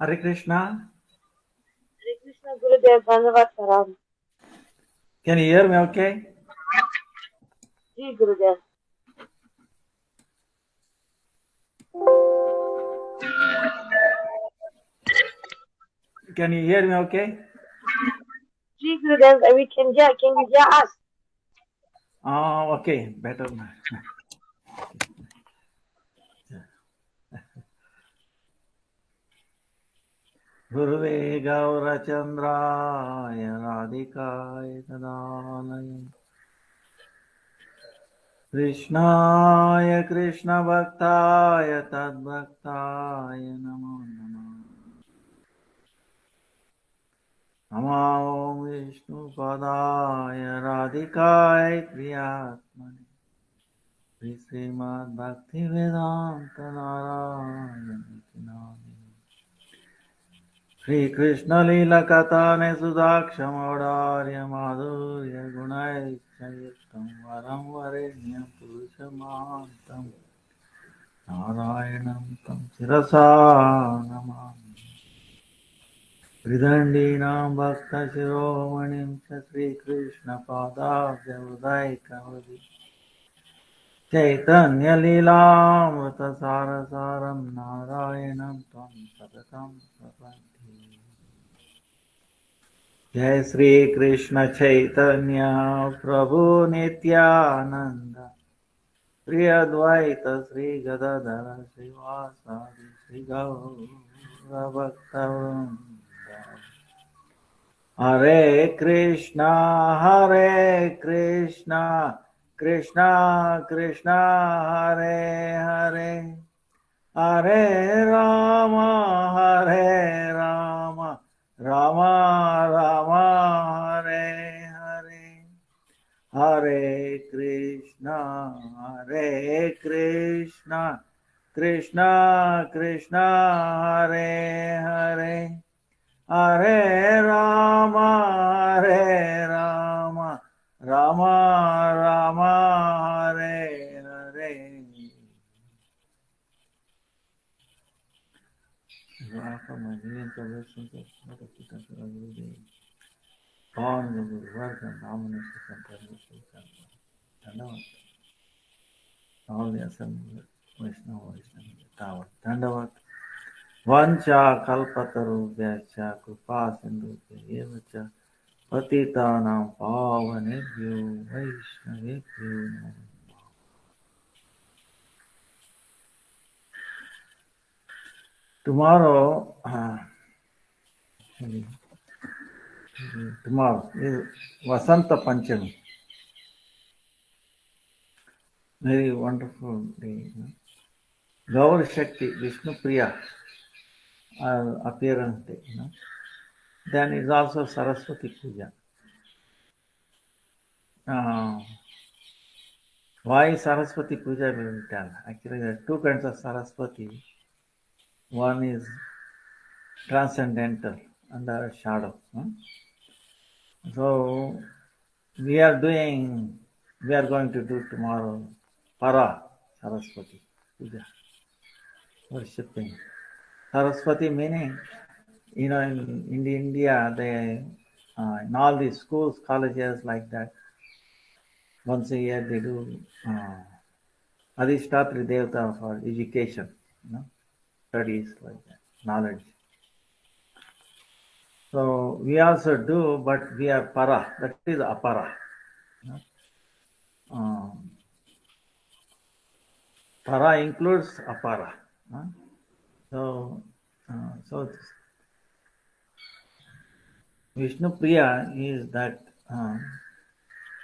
Hare Krishna. Hare Krishna Gurudev, Dhanavad Saram. Can you hear me okay? Ji Gurudev. Can you hear me okay? Ji Gurudev, we can you hear us? Okay, better. Guruve Gaurachandraya Radhikaya Tadanaya Krishnaya Krishna Bhaktaya Tadbhaktaya Namo Namo Namo Vishnu Padaya Radhikaya Priyatmane Srimad Bhakti-Vidanta Narayana Shri Krishna Lila Katane Sudhakshamaudarya Madhurya Gunai Chayutam Varam Varenyam Purushamantam Narayanam Tam Sirasa Namami Vidandinam Bhakta Shiromanim Shri Krishna Padabhya Udaikavadi Chaitanya Lilamrita Sarasaram Narayanam Tam Sadatam Savanti Jai Sri Krishna Chaitanya Prabhu Nityananda Sri Advaita Sri Gadadhara Srivasadi Sri Gaura Bhaktavranda Hare Krishna Krishna Krishna Hare Hare Hare Rama Rama Rama Hare Hare Hare Krishna Krishna Krishna Hare Hare Hare Rama Rama Rama Hare Hare Rasa Madhya Prabhu Born the Guru Nomination Center Dandavat. All the assembly Vaishnava Tower Dandavat. Vancha Kalpatarubhyacha Kripa Sindhubhya Evacha Patitanam Pavanebhyo Vaishnavebhyo Namo. Tomorrow is Vasanta Panchami. Very wonderful day. Gaur Shakti, Vishnupriya appearance day. Then is also Saraswati Puja. Why Saraswati Puja we will tell. Actually, there are two kinds of Saraswati. One is transcendental and the other shadow. So we are going to do tomorrow Para Saraswati Puja, worshipping. Saraswati meaning, in India, they in all these schools, colleges like that, once a year they do Adhishtatri Devata for education, studies like that, knowledge. So we also do, but we are para, that is apara. Para includes apara. So Vishnupriya is that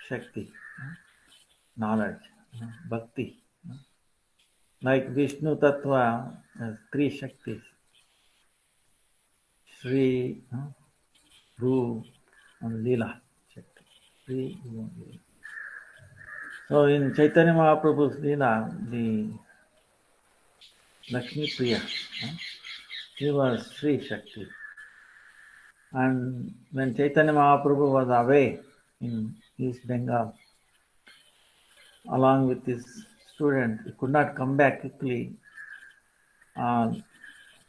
Shakti, knowledge, Bhakti. Like Vishnu Tattva has three Shaktis. Sri, Bhu, and Leela Shakti. Sri, Bhu, and Leela. So in Chaitanya Mahaprabhu's Leela, the Lakshmi Priya, she was Sri Shakti. And when Chaitanya Mahaprabhu was away in East Bengal, along with his student, he could not come back quickly.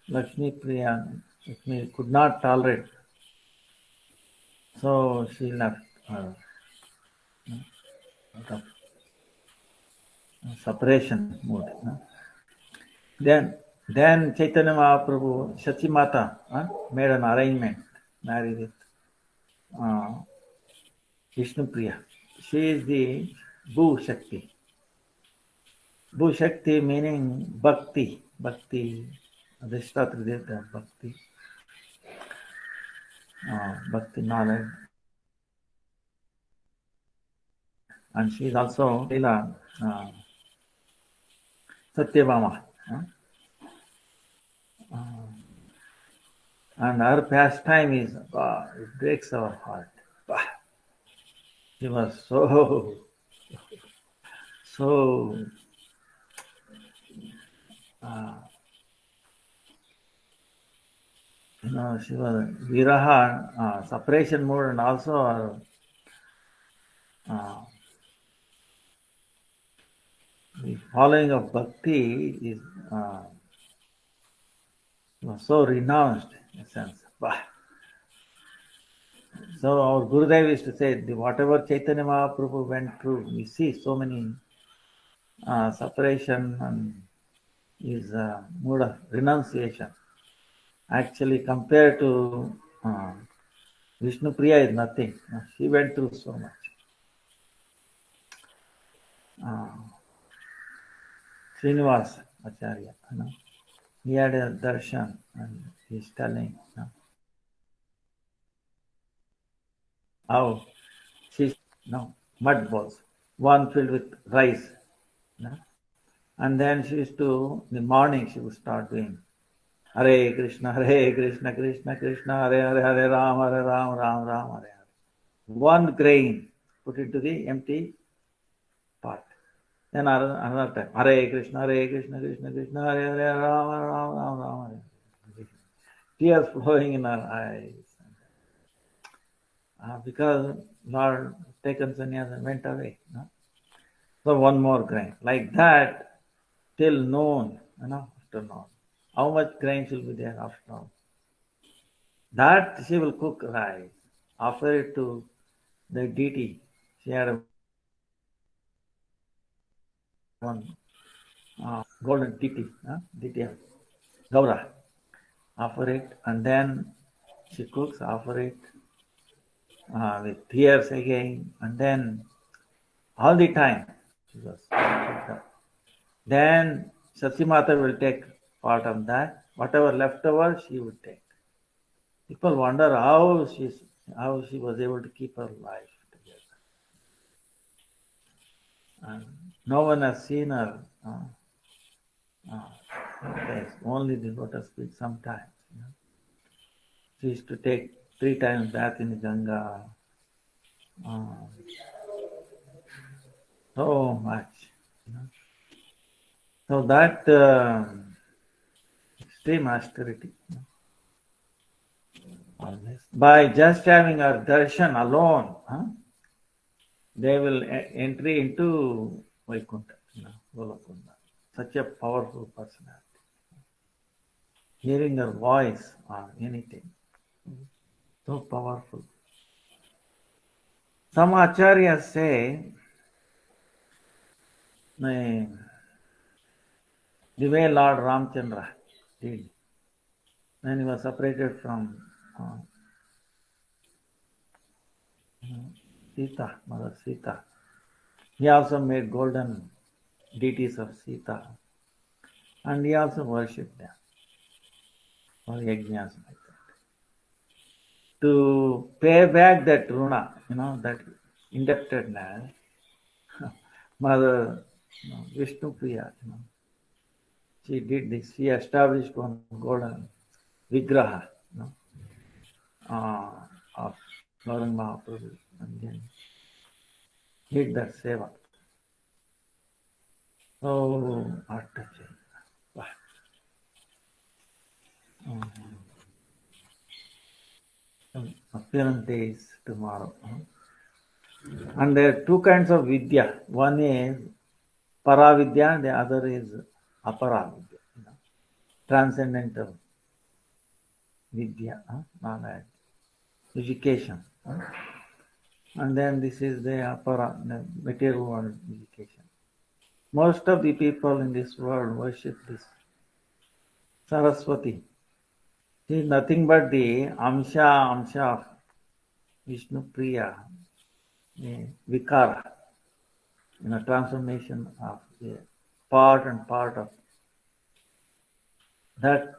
Lakshmi Priya Lakshmi could not tolerate. So she left her out of separation mood. Then Chaitanya Mahaprabhu, Shachimata made an arrangement, married with uh, Vishnupriya. She is the Bhu Shakti. Bhu Shakti meaning Bhakti. Bhakti, Adhishtatri Bhakti. Bhakti knowledge. And she is also Leela Satyabhama. And her pastime is, it breaks our heart. She was so she was viraha, separation mode, and also the following of bhakti is was so renounced in a sense. So our Gurudev used to say, whatever Chaitanya Mahaprabhu went through, we see so many separation and his mood of renunciation. Actually, compared to Vishnupriya is nothing. She went through so much. Srinivas Acharya, he had a darshan and he's telling how she's mud balls, one filled with rice. And then she used to, in the morning, she would start doing Hare Krishna, Krishna Krishna, Hare Ram, Ram Ram, Hare Hare. One grain put into the empty pot. Then another time, Hare Krishna, Krishna Krishna, Hare Hare, Ram Ram, Hare Hare. Tears flowing in her eyes. Because Lord taken sannyas and went away. So one more grain. Like that, till noon, after noon. How much grains will be there after noon? That she will cook rice, offer it to the deity. She had one golden deity, deity of Gaura. Offer it, and then she cooks, offer it with tears again, and then all the time she was cooked up. Then Satyamata will take part of that. Whatever left over, she would take. People wonder how she was able to keep her life together. And no one has seen her face. Only the lotus feet sometimes. She used to take 3 times bath in the Ganga. So much. So that extreme austerity. By just having her darshan alone, they will enter into Vaikuntha, Golokunda. Such a powerful personality. Hearing her voice or anything, so powerful. Some acharyas say the way Lord Ramchandra did when he was separated from Sita, Mother Sita. He also made golden deities of Sita, and he also worshipped them for yajnas like that. To pay back that runa, that indebtedness, Mother Vishnupriya, she did this. She established one golden vigraha of Gauranga Mahaprabhu, and then did that seva. So heart-touching. Appearance day is tomorrow. And there are 2 kinds of vidya. One is Paravidya, the other is Aparavidya, transcendental vidya, knowledge, education. And then this is the apara, the material world education. Most of the people in this world worship this Saraswati. She is nothing but the Amsha of Vishnupriya, Vikara, transformation of the part and part of that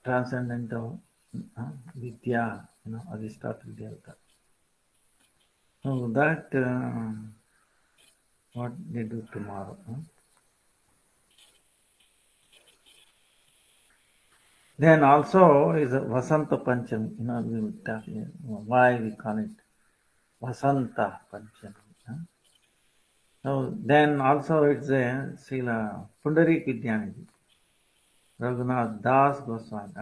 transcendental Vidya, Aristotle Devata. So that what they do tomorrow. Then also is Vasanta Panchami. We will talk why we call it Vasanta Panchami. So then also it's a Srila Pundarik Vidyanidhi, Raghunath Das Goswami,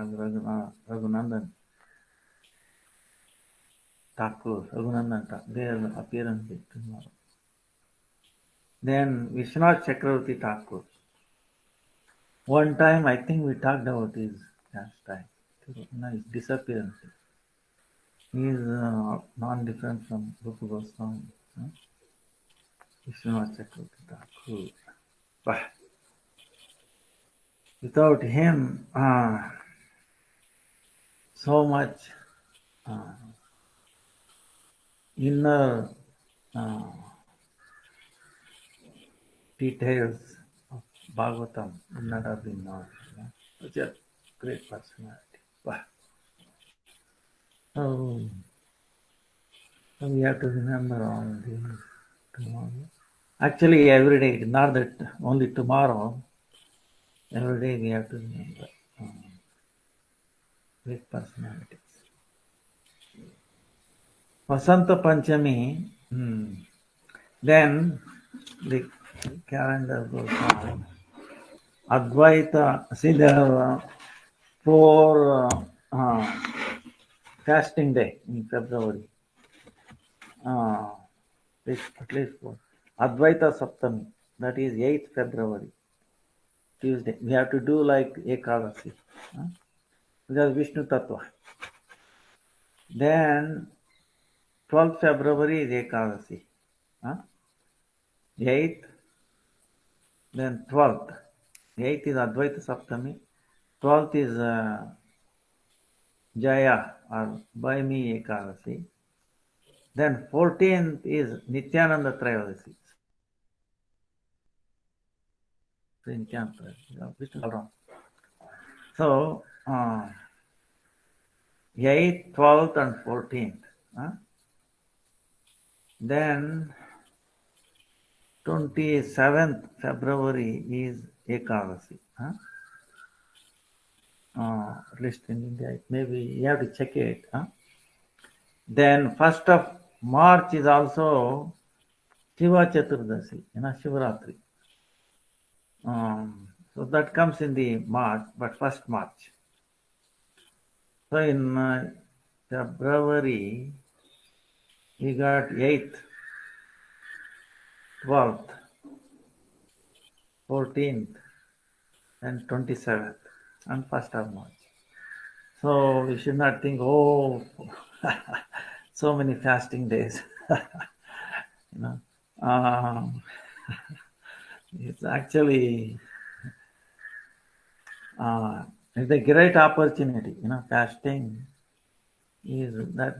Raghunandan Thakur, their appearance tomorrow. Then Vishwanath Chakravarti Thakur. One time I think we talked about his last time, his disappearance. He is non-different from Rupa Goswami. Vishwanath Chakravarti Thakur. But without him, so much inner details of Bhagavatam would not have been known. Such a great personality. Wow. So we have to remember all these tomorrow. Actually, every day, not that only tomorrow, every day we have to remember great personalities. Vasanta Panchami, then the calendar goes on. Advaita, see there are 4 fasting day in February. At least 4. Advaita Saptami, that is 8th February, Tuesday. We have to do like Ekadasi, because Vishnu Tattva. Then 12th February is Ekadasi. 8th, then 12th. 8th is Advaita Saptami. 12th is Jaya or By Me Ekadasi. Then 14th is Nityananda Trayodasi. So 8th, 12th and 14th. Then 27th February is Ekadasi. At least in India, maybe you have to check it. Then 1st of March is also Shiva Chaturdasi, Shivaratri. So that comes in the March, but 1st March. So in February, we got 8th, 12th, 14th, and 27th, and 1st of March. So we should not think, oh, so many fasting days. It's actually it's a great opportunity. Fasting is that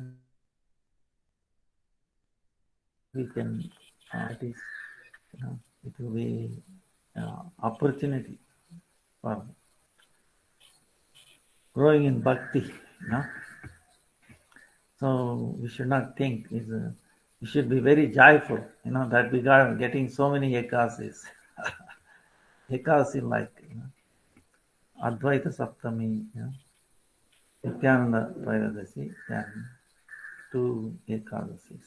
we can. It will be opportunity for growing in bhakti. So we should not think we should be very joyful. That we are getting so many ekasis. Ekasi like Advaita Saptami, Nityananda Trayodasi, and 2 Ekadasis.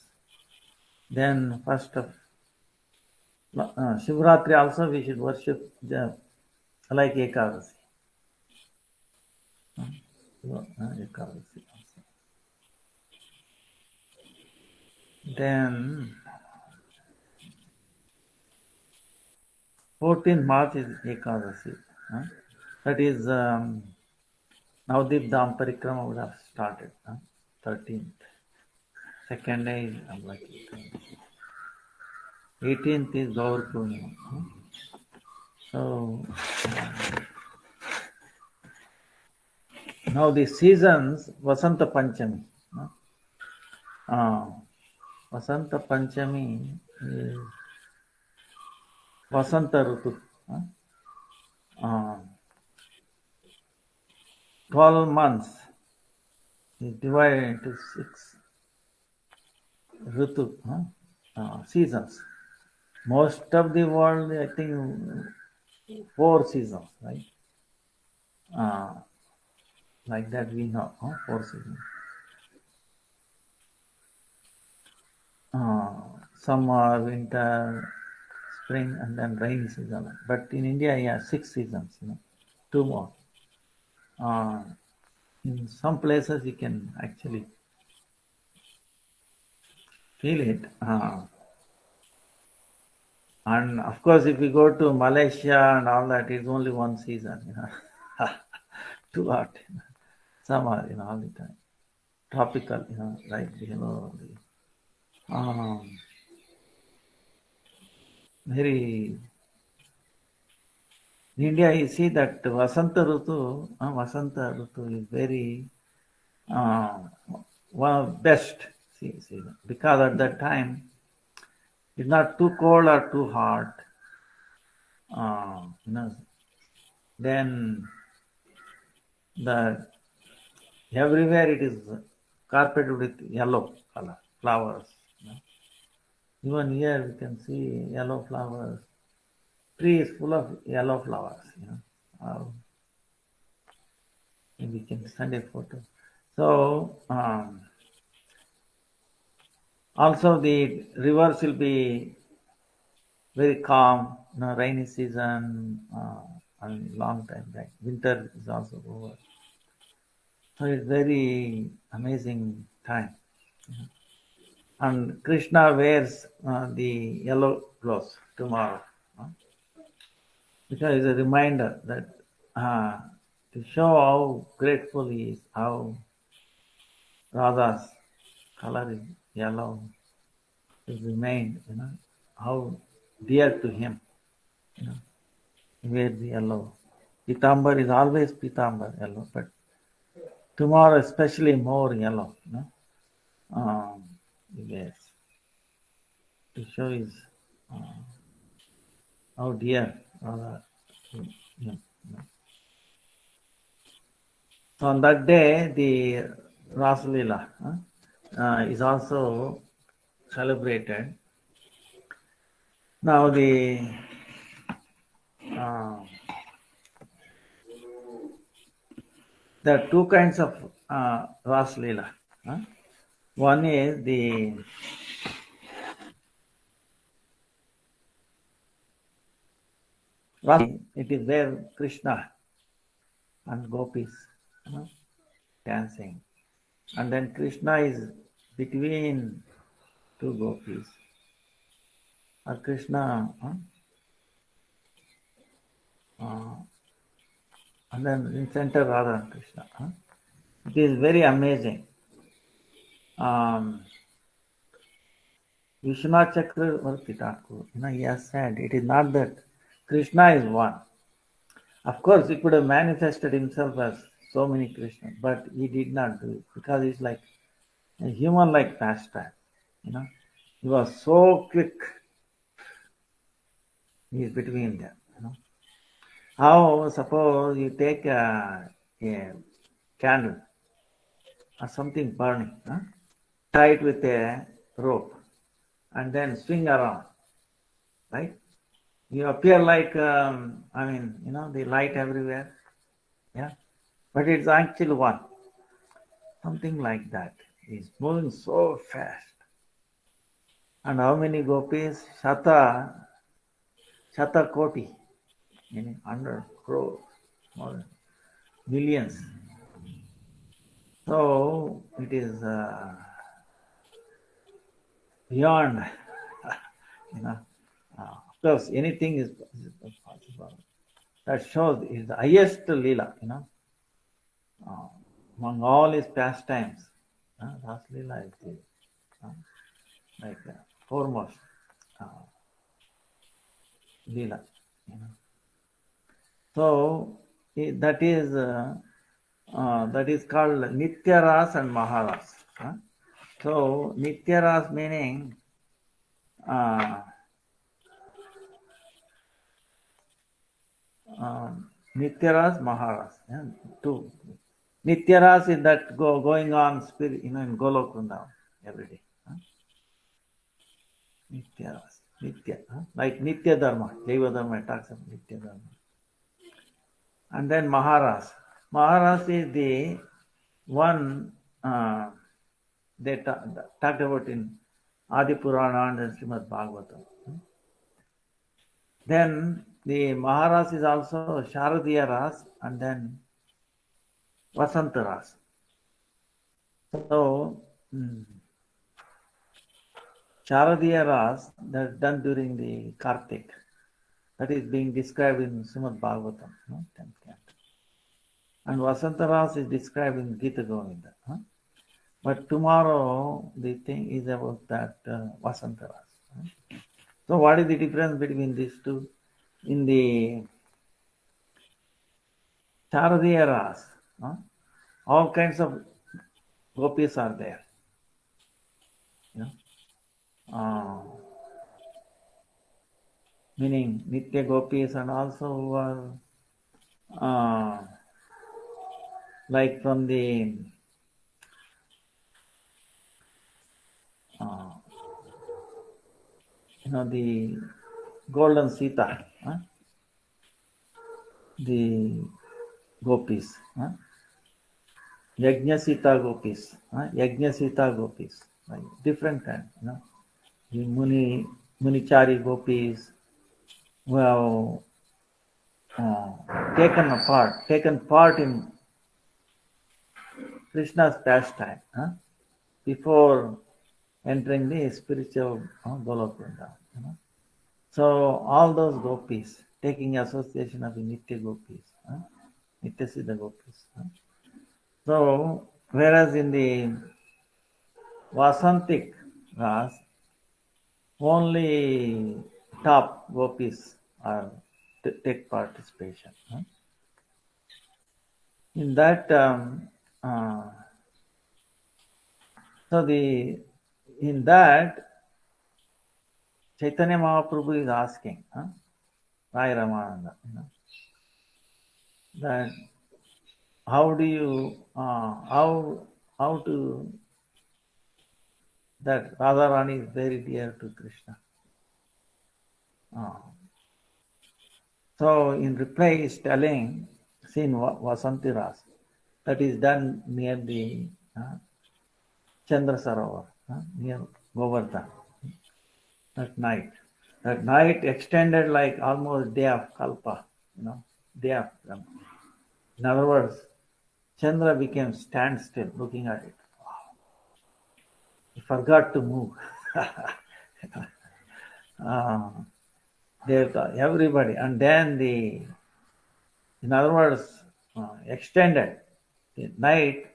Then 1st of Shivaratri also we should worship like Ekadasi. Ekadasi also. Then 14th March is Ekadasi. That is Navdeep Dham Parikrama would have started. 13th. Second day is unlucky. 18th is Gaur Purnima. So now the seasons, Vasanta Panchami. Vasanta Panchami is Vasanta Rutu. 12 months is divided into 6 Rutu, seasons. Most of the world, I think, 4 seasons, right? Like that we know, 4 seasons. Summer, winter, spring, and then rainy season. But in India, 6 seasons, 2 more. In some places you can actually feel it. And of course, if you go to Malaysia and all that, it's only 1 season, too hot, summer, all the time. Tropical, right below very. In India, you see that Vasanta Rutu is very one of best season, because at that time it's not too cold or too hot. Then everywhere it is carpeted with yellow color flowers. Even here we can see yellow flowers. Tree is full of yellow flowers. We can send a photo. So also the rivers will be very calm. Rainy season and long time, right? Winter is also over. So it's very amazing time. And Krishna wears the yellow clothes tomorrow, because it's a reminder that to show how grateful he is, how Radha's color is yellow, it remained, how dear to him. He wears the yellow. Pitambar is always Pitambar, yellow, but tomorrow especially more yellow. He wears to show his how dear Radha to him. So on that day, the Rasa Leela is also celebrated. Now there are 2 kinds of Rasa Leela. One is the Rasa, it is where Krishna and gopis dancing, and then Krishna is between 2 gopis, or Krishna, and then in center Radha and Krishna. It is very amazing. Vishwanath Chakravarti Thakur, he has said it is not that Krishna is one. Of course, he could have manifested himself as so many Krishnas, but he did not do it because it's like a human-like pastime. He was so quick. He is between them. How suppose you take a candle or something burning, tie it with a rope, and then swing around, right? You appear like, the light everywhere, but it's actually one. Something like that. It's moving so fast. And how many gopis? Shata Koti, 100 crores, more than millions. So it is beyond, of course, anything is possible. That shows is the highest Leela, among all his pastimes, Ras Leela is the like foremost Leela. You know. So that is called Nitya Ras and Maharas. So Nitya Ras meaning Nitya Ras, Maharas. Yeah, two. Nitya Ras is that going on spirit, in Golok Vrindavan every day. Nitya Ras, Nitya, like Nitya Dharma, Deva Dharma talks about Nitya Dharma. And then Maharas. Maharas is the one they talked about in Adi Purana and Srimad Bhagavatam. Then the Maharas is also Sharadiya Ras and then Vasant Ras. So, Sharadiya Ras, that's done during the Kartik. That is being described in Srimad Bhagavatam, 10th canto. And Vasanta Ras is described in Gita Govinda. But tomorrow the thing is about that Vasanta Ras. So what is the difference between these two? In the Sharadiya Ras, all kinds of gopis are there. Meaning Nitya gopis and also who are like from the the golden Sita, the gopis, Yajna Sita gopis, Yajna Sita gopis, like different kind, the Munichari gopis who have taken part in Krishna's pastime before entering the spiritual Golok Vrindavan. So all those gopis taking association of the Nitya gopis, Nitya Siddha gopis. So whereas in the Vasantik Ras, only top gopis are take participation. In that, in that, Chaitanya Mahaprabhu is asking, Rai Ramananda, that how do you, how to, that Radharani is very dear to Krishna. So in reply he is telling, see in Vasanti Ras, that is done near the Chandra Sarovar, near Govardhan, that night. That night extended like almost day of Kalpa, day of Brahma. In other words, Chandra became standstill looking at it. Wow. He forgot to move. Everybody. And then in other words, extended. The night,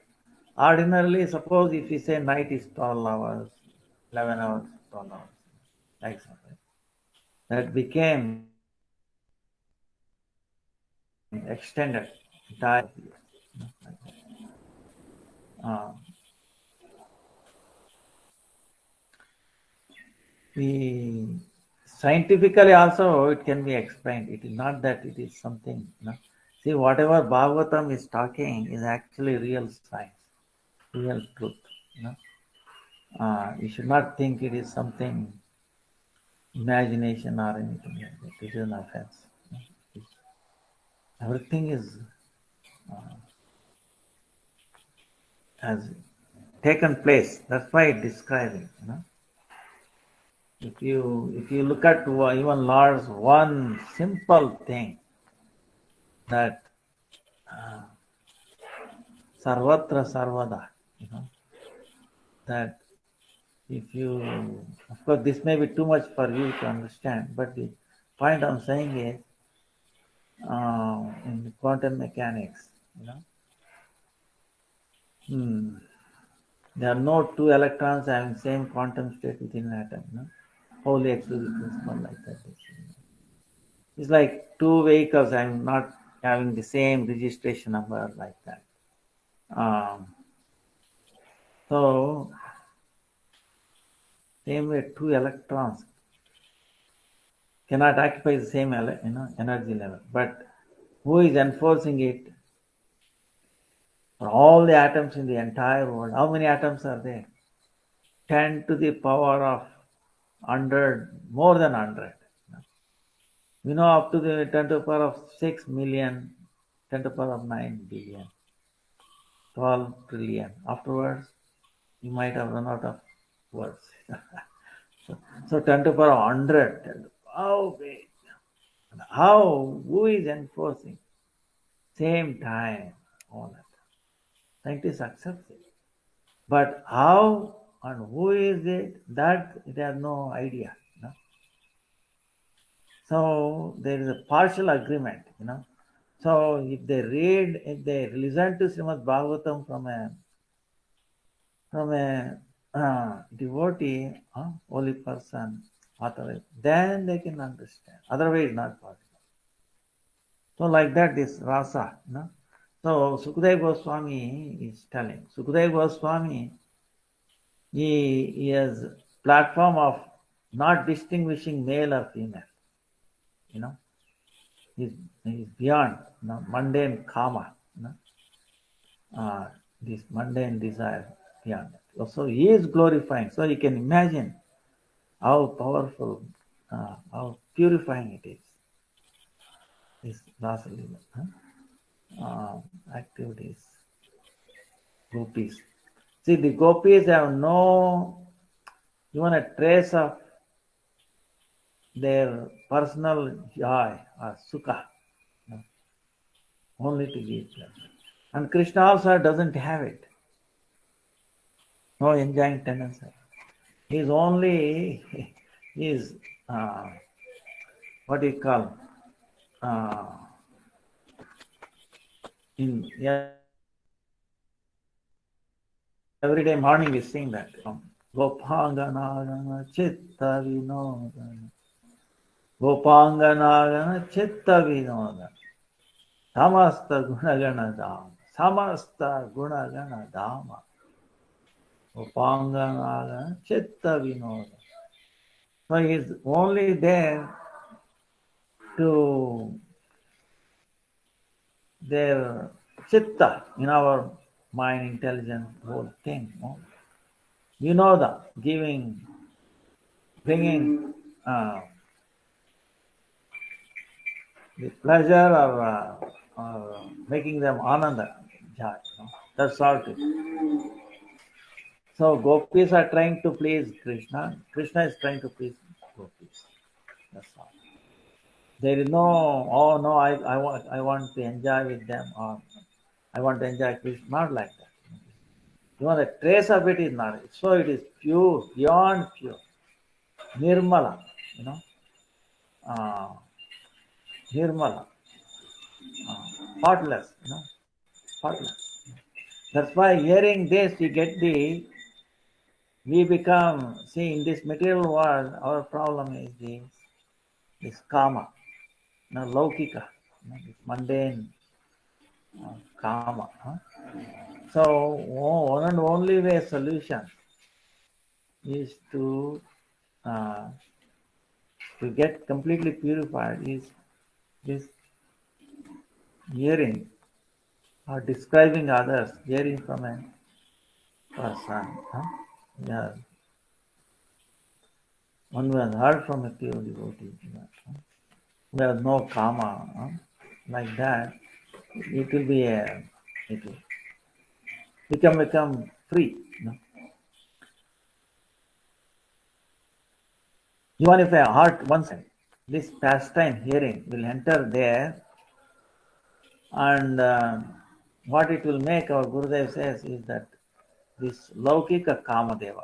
ordinarily, suppose if we say night is 12 hours, 11 hours, 12 hours, like something, that became extended entire the scientifically also it can be explained. It is not that it is something. See, whatever Bhagavatam is talking is actually real science, real truth. You should not think it is something imagination or anything like that. It is an offense. Everything is has taken place. That's why it describing. If you look at even Lord's one simple thing, that sarvatra sarvada, that if you, of course this may be too much for you to understand, but the point I'm saying is in quantum mechanics, There are no two electrons having same quantum state within an atom. No? Wholly exclusive principle like that. It's like two vehicles having not having the same registration number like that. So same way, two electrons cannot occupy the same energy level. But who is enforcing it? For all the atoms in the entire world, how many atoms are there? 10 to the power of 100, more than 100. We know up to the 10 to the power of 6 million, 10 to the power of 9 billion, 12 trillion. Afterwards, you might have run out of words. so 10 to the power of 100, how big? How? Who is enforcing? Same time, all that. Scientists accept it. But how and who is it? That they have no idea. So there is a partial agreement. So if they listen to Srimad Bhagavatam from a devotee, holy person, authorized, then they can understand. Otherwise, not possible. So like that, this Rasa. So Sukadeva Goswami is telling. Sukadeva Goswami, he has platform of not distinguishing male or female. He's beyond mundane karma. This mundane desire beyond that. So he is glorifying. So you can imagine how powerful, how purifying it is. This Rasa activities, gopis. See, the gopis have no even a trace of their personal joy or sukha, only to give pleasure. And Krishna also doesn't have it. No enjoying tendency. He's only what do you call in every day morning we sing that Gopangana Chitta Vinodana Gopangana Chitta Vinodana Samasta Gunagana Dama Samasta Gunagana Dama Gopangana Chitta Vinodana. So he's only there to their chitta, in our mind, intelligence, whole thing. You know that giving, bringing the pleasure or making them ananda, joy. That's all it is. So gopis are trying to please Krishna. Krishna is trying to please gopis. That's all. There is no, oh no, I want to enjoy with them, or I want to enjoy Krishna. Not like that. The trace of it is not. So it is pure, beyond pure. Nirmala, Nirmala, faultless, faultless. That's why hearing this, we become, see, in this material world, our problem is this karma, laukika, this mundane karma. So one and only way solution is to get completely purified is this hearing or describing others, hearing from a person. Yeah. One who has heard from a pure devotee, who has no karma, like that, it will be it will become free. Even if a heart once this pastime hearing will enter there, and what it will make, our Gurudev says, is that this Laukika Kamadeva.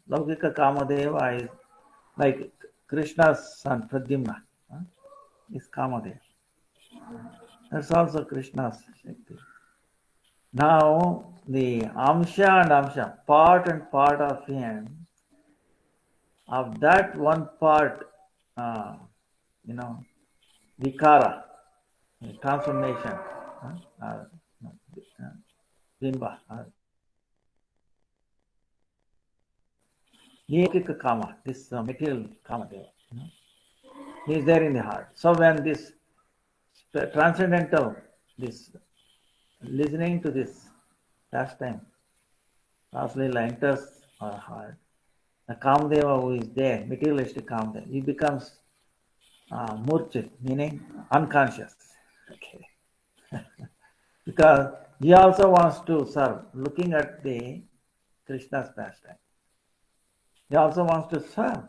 Laukika Kamadeva is like Krishna's son Pradyumna, is Kamadeva. That's also Krishna's Shakti. Now the Amsha and Amsha, part and part of him, of that one part, uh, you know, Vikara, transformation, Bimba, Kama, this material Kama, he is there in the heart. So when this transcendental, this listening to this pastime, Rasalila enters our heart, the Kamdeva who is there, materialistic Kamdeva, he becomes murchit, meaning unconscious. Okay. Because he also wants to serve, looking at the Krishna's pastime. He also wants to serve.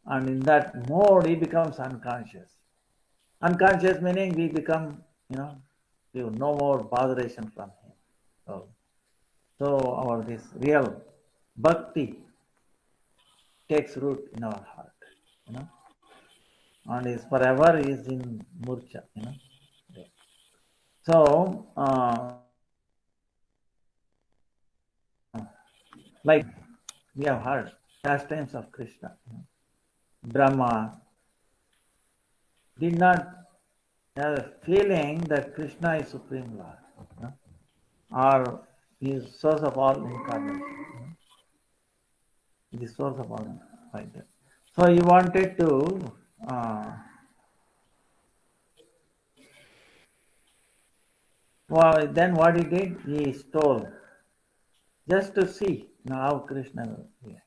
And in that mode, he becomes unconscious. Unconscious meaning we become, we have no more botheration from him. So our this real bhakti takes root in our heart, and is forever is in murcha, So, like we have heard pastimes of Krishna, Brahma did not have a feeling that Krishna is Supreme Lord, or is source of all incarnation. The source of all like that. So he wanted to well, then what he did, he stole just to see how Krishna will react.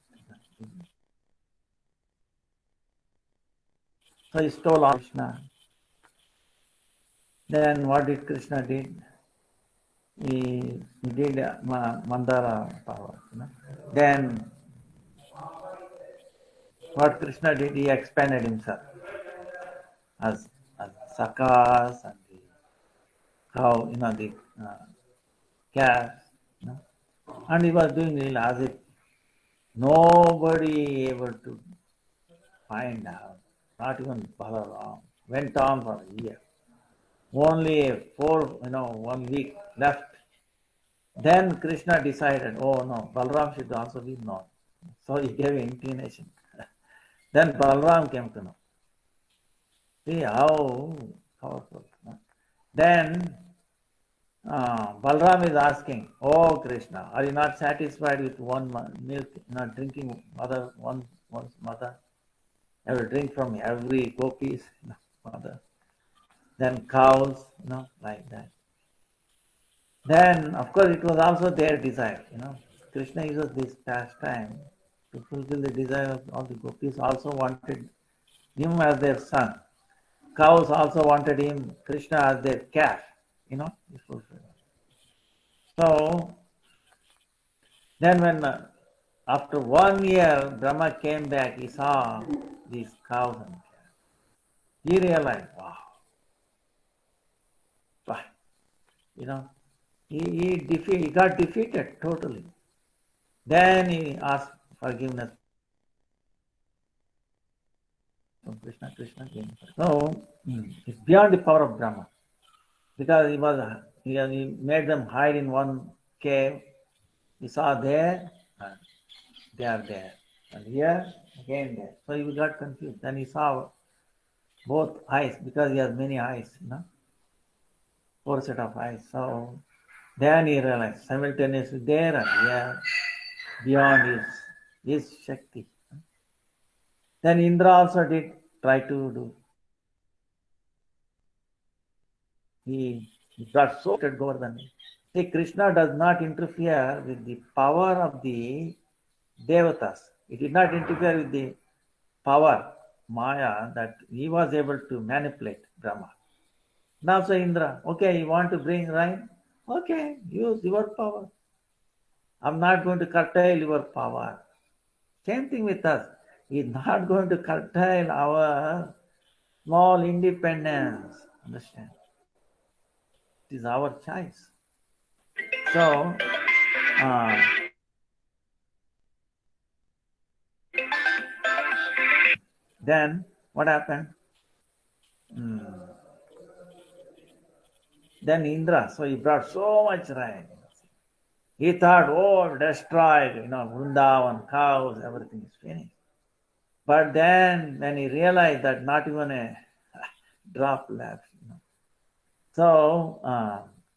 So he stole all Krishna. Then what did Krishna did? He did Mandara power. Then what Krishna did, he expanded himself as Sakas and the cow, the calves, and he was doing it as if nobody able to find out, not even Balaram. Went on for a year. Only 1 week left. Then Krishna decided, oh no, Balaram should also be known. So he gave inclination. Then Balaram came to know. See how powerful. Then Balram is asking, oh Krishna, are you not satisfied with one milk, not drinking one's mother? I will drink from every gopis, mother. Then cows, like that. Then, of course, it was also their desire, Krishna uses this pastime to fulfill the desire of all the gopis, also wanted him as their son. Cows also wanted him, Krishna as their calf, So, then when after 1 year Brahma came back, he saw these cows and calves. He realized, wow, he got defeated totally. Then he asked forgiveness from Krishna. Krishna gave him. So it's beyond the power of Brahma, because he made them hide in one cave. He saw there, and they are there, and here again there. So he got confused. Then he saw both eyes, because he has many eyes, 4 set of eyes. So then he realized simultaneously there and here, beyond his Shakti. Then Indra also did try to do. He got so at Govardhan. See, Krishna does not interfere with the power of the Devatas. He did not interfere with the power, Maya, that he was able to manipulate Brahma. Now say Indra, okay, you want to bring rain? Okay, use your power. I'm not going to curtail your power. Same thing with us. He's not going to curtail our small independence. Understand? It is our choice. So, then what happened? then Indra, so he brought so much rain. He thought, oh, I've destroyed, Vrindavan, cows, everything is finished. But then when he realized that not even a drop left, so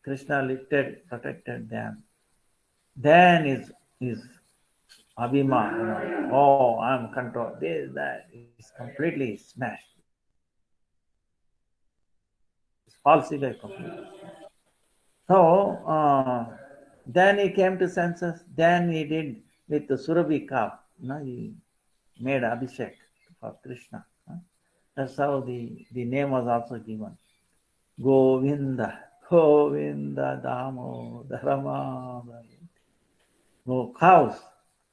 Krishna lifted, protected them. Then his Abhima, oh, I'm controlled, this, that, is completely smashed. It's falsified completely. So then he came to senses. Then he did with the Surabhi cow. He made Abhishek for Krishna. That's how the name was also given. Govinda, Govinda, Damo, Dharma. No, cows.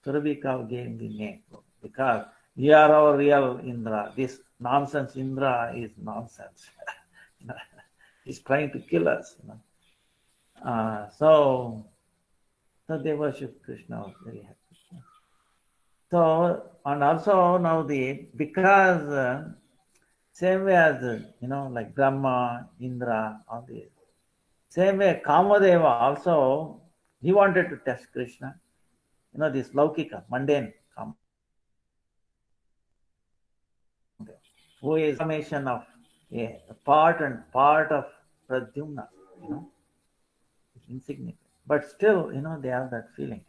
Surabhi cow gave the name because you are our real Indra. This nonsense Indra is nonsense. He's trying to kill us. So they worship Krishna, was very happy. So, and also now because same way as, like Brahma, Indra, all these, same way Kamadeva also, he wanted to test Krishna. This Laukika, mundane Kamadeva, who is a formation of a part of Pradyumna, insignificant. But still, they have that feeling.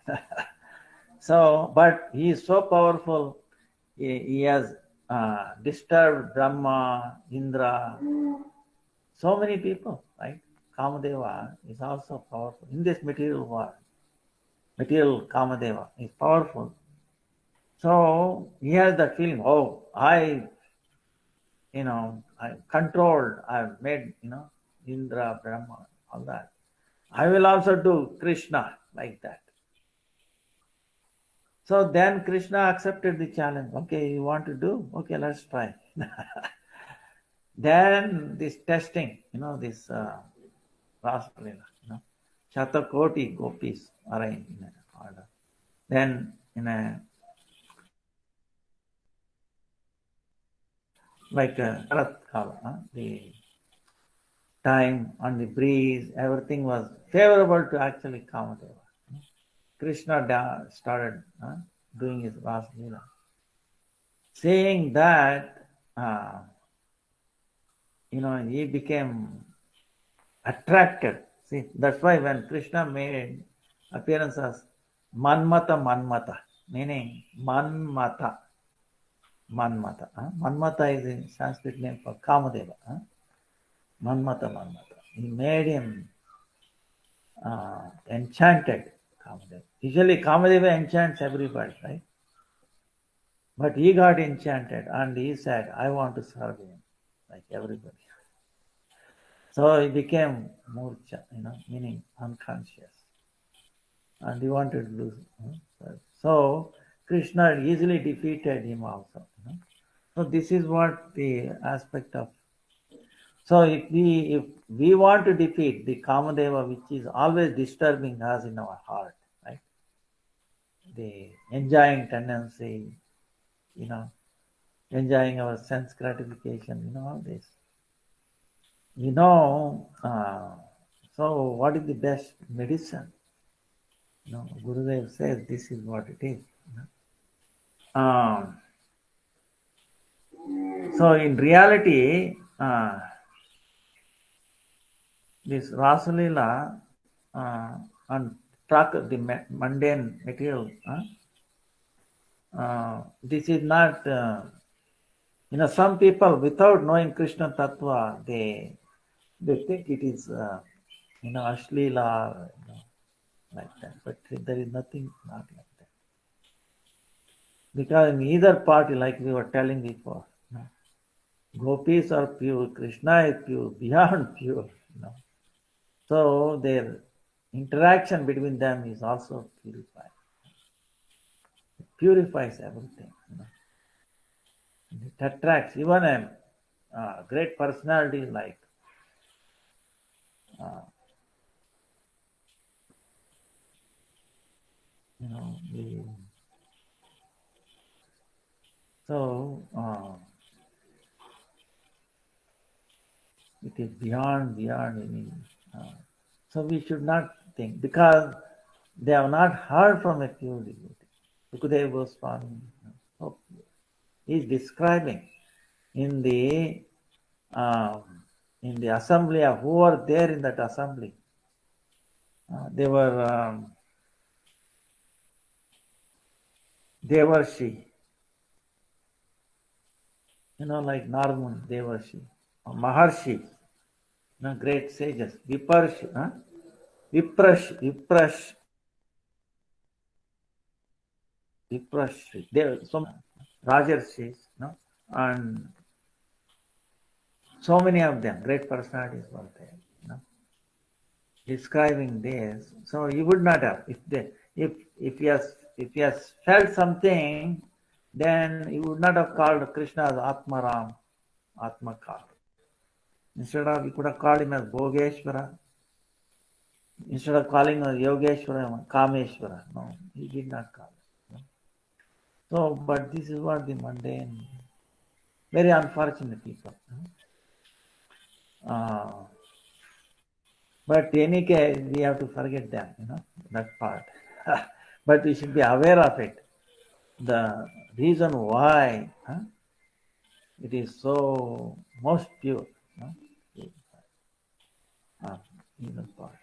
So, but he is so powerful. He has disturbed Brahma, Indra, so many people, right? Kamadeva is also powerful in this material world. Material Kamadeva is powerful. So he has that feeling, oh, I controlled, I've made, Indra, Brahma, all that. I will also do Krishna like that. So then Krishna accepted the challenge. Okay, you want to do? Okay, let's try. Then this testing, this Rasa Leela, Shatakoti gopis arranged in an order. Then in a like a Sharat Kala, the time and the breeze, everything was favorable to actually Kamadeva. Krishna started doing his Rasa Leela. Saying that, he became attracted. See, that's why when Krishna made appearance as Manmata, meaning Manmata. Manmata is a Sanskrit name for Kamadeva. Manmata. He made him enchanted Kamadeva. Usually Kamadeva enchants everybody, right? But he got enchanted and he said, I want to serve him like everybody. So he became murcha, meaning unconscious. And he wanted to lose. So Krishna easily defeated him also. So this is what the aspect of. So if we want to defeat the Kamadeva, which is always disturbing us in our heart, right? The enjoying tendency, enjoying our sense gratification, all this. So what is the best medicine? Gurudev says this is what it is. So in reality, this Rasa Leela and talk the mundane material, this is not, some people without knowing Krishna Tattva, they think it is, Ashleela, like that. But there is nothing not like that. Because in either party, like we were telling before, gopis are pure, Krishna is pure, beyond pure. So their interaction between them is also purified. It purifies everything. It attracts even a great personality like so it is beyond any So we should not think, because they have not heard from a pure devotee. Sukadeva Goswami, so he is describing in the assembly of who were there in that assembly. They were Devarshi, like Narman Devarshi, Maharshi, great sages, Viparshi, Viprash, there are some Rajarshis, and so many of them, great personalities were there, describing this. So you would not have, if he has felt something, then he would not have called Krishna as Atmaram, Atmakar. Instead of, he could have called him as Bhogeshwara. Instead of calling him Yogeshwara, Kameshwara. No, he did not call it. So, but this is what the mundane, very unfortunate people. But in any case, we have to forget them, that part. But we should be aware of it. The reason why it is so most pure. Even part.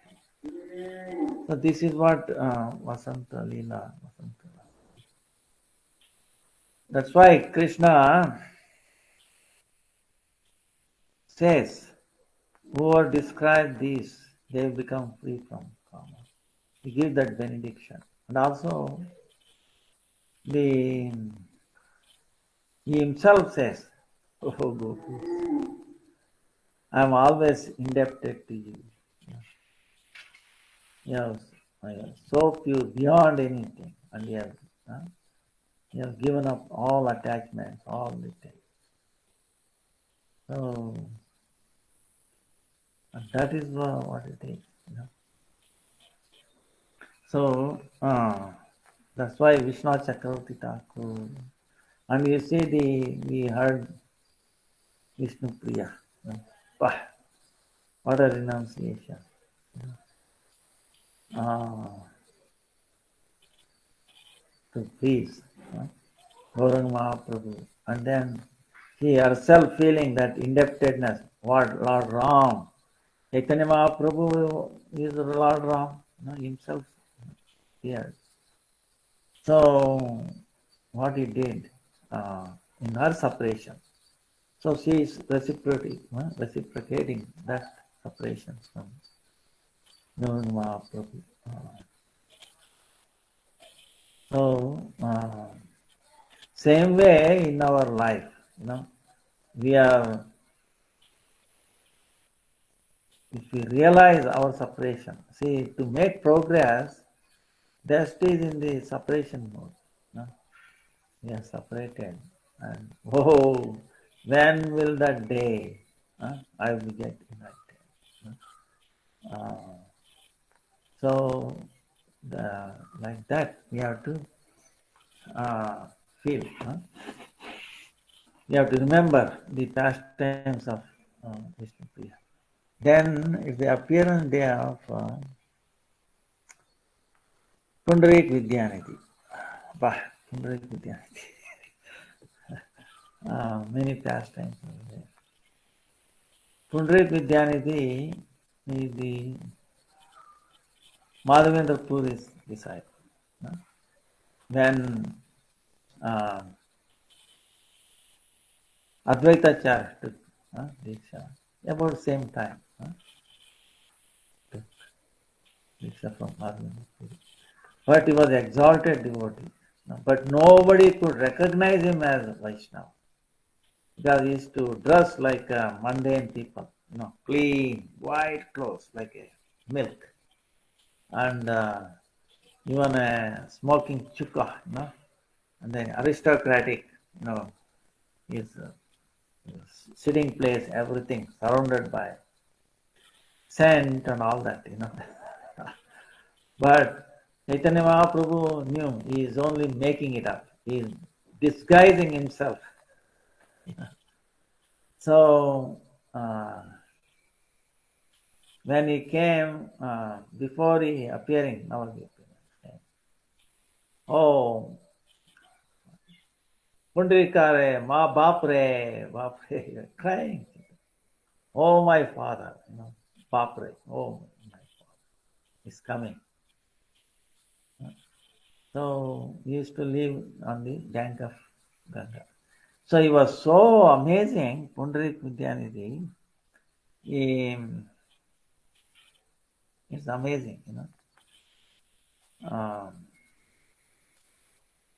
So this is what Vasant Leela. That's why Krishna says, whoever describe these, they become free from karma. He gives that benediction. And also, he himself says, oh Gopis, I am always indebted to you. Yes, so pure, beyond anything. And he has given up all attachments, all the things. So, and that is what it is. So, that's why Vishnu Chakravarti Thakur, and you see we heard Vishnupriya. What a renunciation. To please Gauranga Mahaprabhu. And then she herself feeling that indebtedness. What Lord Ram? Chaitanya Mahaprabhu is Lord Ram, himself here. So what he did in her separation. So she is reciprocating that separation from Gauranga Mahaprabhu. So same way in our life, we are, if we realize our separation, see, to make progress, there is in the separation mode. We are separated, and when will that day I will get united? So like that we have to feel. You have to remember the pastimes of Vishnupriya. Then, if the appearance day of Pundarik Vidyanidhi, Pundarik Vidyanidhi, many pastimes are there. Pundarik Vidyanidhi is the Madhavendra Puri's disciple. When Advaitacharya took Diksha, about the same time, took Diksha from Madhavendra Puri. But he was exalted devotee. But nobody could recognize him as Vaishnava, because he used to dress like mundane people, clean, white clothes like a milk, and even a smoking chukka, and then aristocratic, his sitting place, everything surrounded by scent and all that, But Chaitanya Mahaprabhu knew he is only making it up. He is disguising himself. So when he came, before he appearing, Navadvip, oh, Pundarikare, Ma Bapre, Bapre, crying. Oh, my father, Bapre, oh, my father is coming. So he used to live on the bank of Ganga. So he was so amazing, Pundarik Vidyanidhi. It's amazing,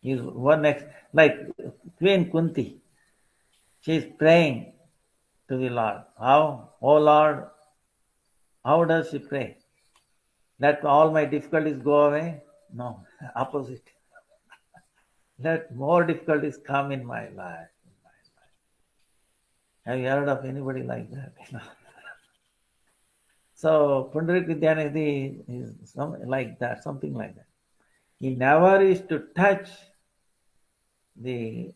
He's one next, like Queen Kunti. She's praying to the Lord. How? Oh Lord, how does she pray? Let all my difficulties go away? No, opposite. Let more difficulties come in my life. Have you heard of anybody like that? So Pundarik Vidyanidhi is something like that. He never used to touch the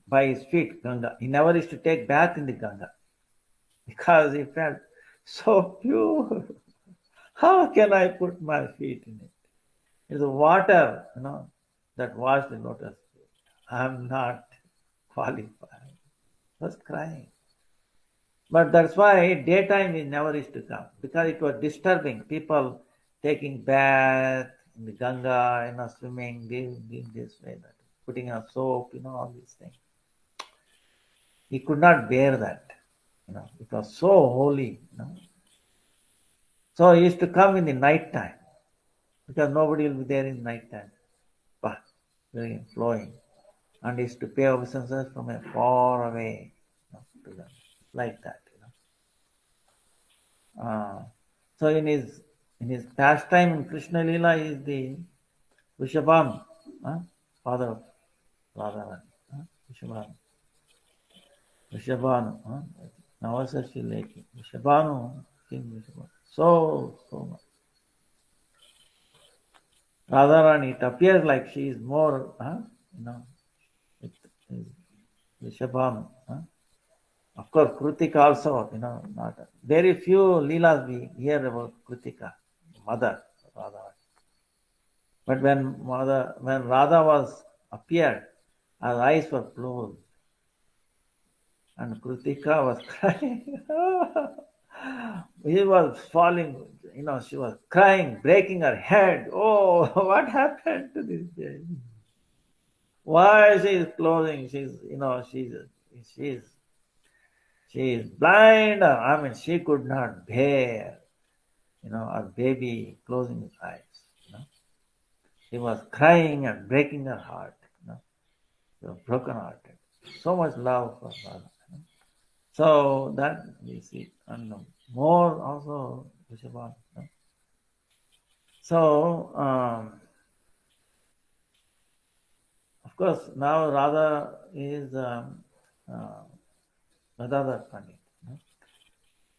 by his feet Ganga. He never used to take bath in the Ganga because he felt so pure. How can I put my feet in it? It's the water, that washed the lotus feet. I'm not qualified. I was crying. But that's why daytime he never used to come because it was disturbing. People taking bath in the Ganga, swimming this way, that putting on soap, all these things. He could not bear that. It was so holy. So he used to come in the night time because nobody will be there in night time. Bah, very flowing. And he used to pay obeisances from a far away, to them, like that. So in his pastime in Krishna Lila is the Vrishabhanu, father of Radharani. Vrishabhanu. Vrishabhanu. Navasashi Leki. Vrishabhanu, King Vrishabhanu. So much. Radharani, it appears like she is more, it is Vrishabhanu. Of course, Kritika also, not very few Leelas we hear about Kritika, mother Radha. But when Radha was appeared, her eyes were closed, and Kritika was crying. He was falling, she was crying, breaking her head. Oh, what happened to this day? Why she is closing? She is blind. I mean, she could not bear, her baby closing his eyes. She was crying and breaking her heart. She was broken hearted. So much love for Radha. So that we see, and more also Vrishabhanu. So of course now Radha is Gadadhar Pandit.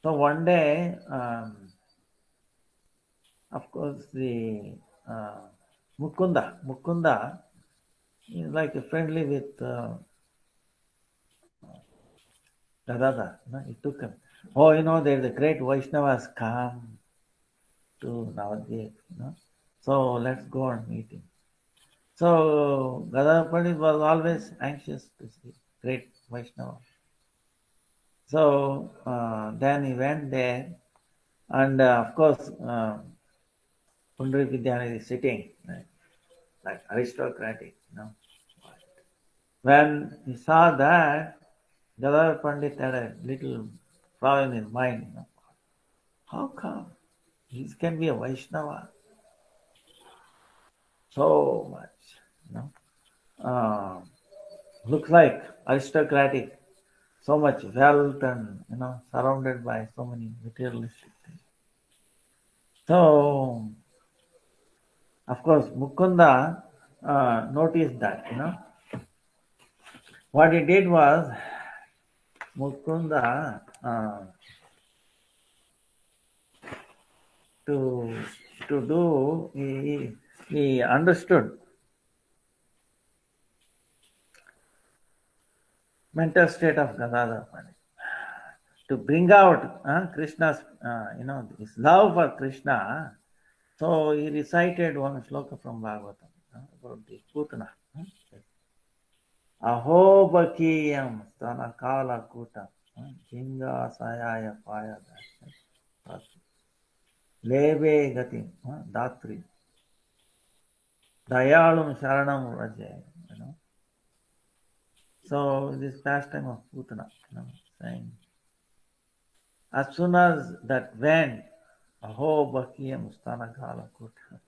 So one day, of course, the Mukunda is like friendly with Gadadhar. He took him. Oh, there's a great Vaishnavas come to Navadvip. So let's go and meet him. So Gadadhar Pandit was always anxious to see great Vaishnava. So then he went there, and of course, Pundarik Vidyanidhi is sitting like aristocratic. When he saw that, Gadadhar Pandit had a little problem in his mind. How come he can be a Vaishnava? So much, looks like aristocratic. So much wealth and surrounded by so many materialistic things. So of course Mukunda noticed that. What he did was Mukunda to do he understood mental state of Gadadhar Pandit. to bring out Krishna's, his love for Krishna. So he recited one shloka from Bhagavatam about the Putana. Aho bakiyam stana kala kuta jinga sayaya paya leve gati datri dayalum sharanam raje. So this pastime of Putana, saying, as soon as that went, aho bakiyam stana kala kuta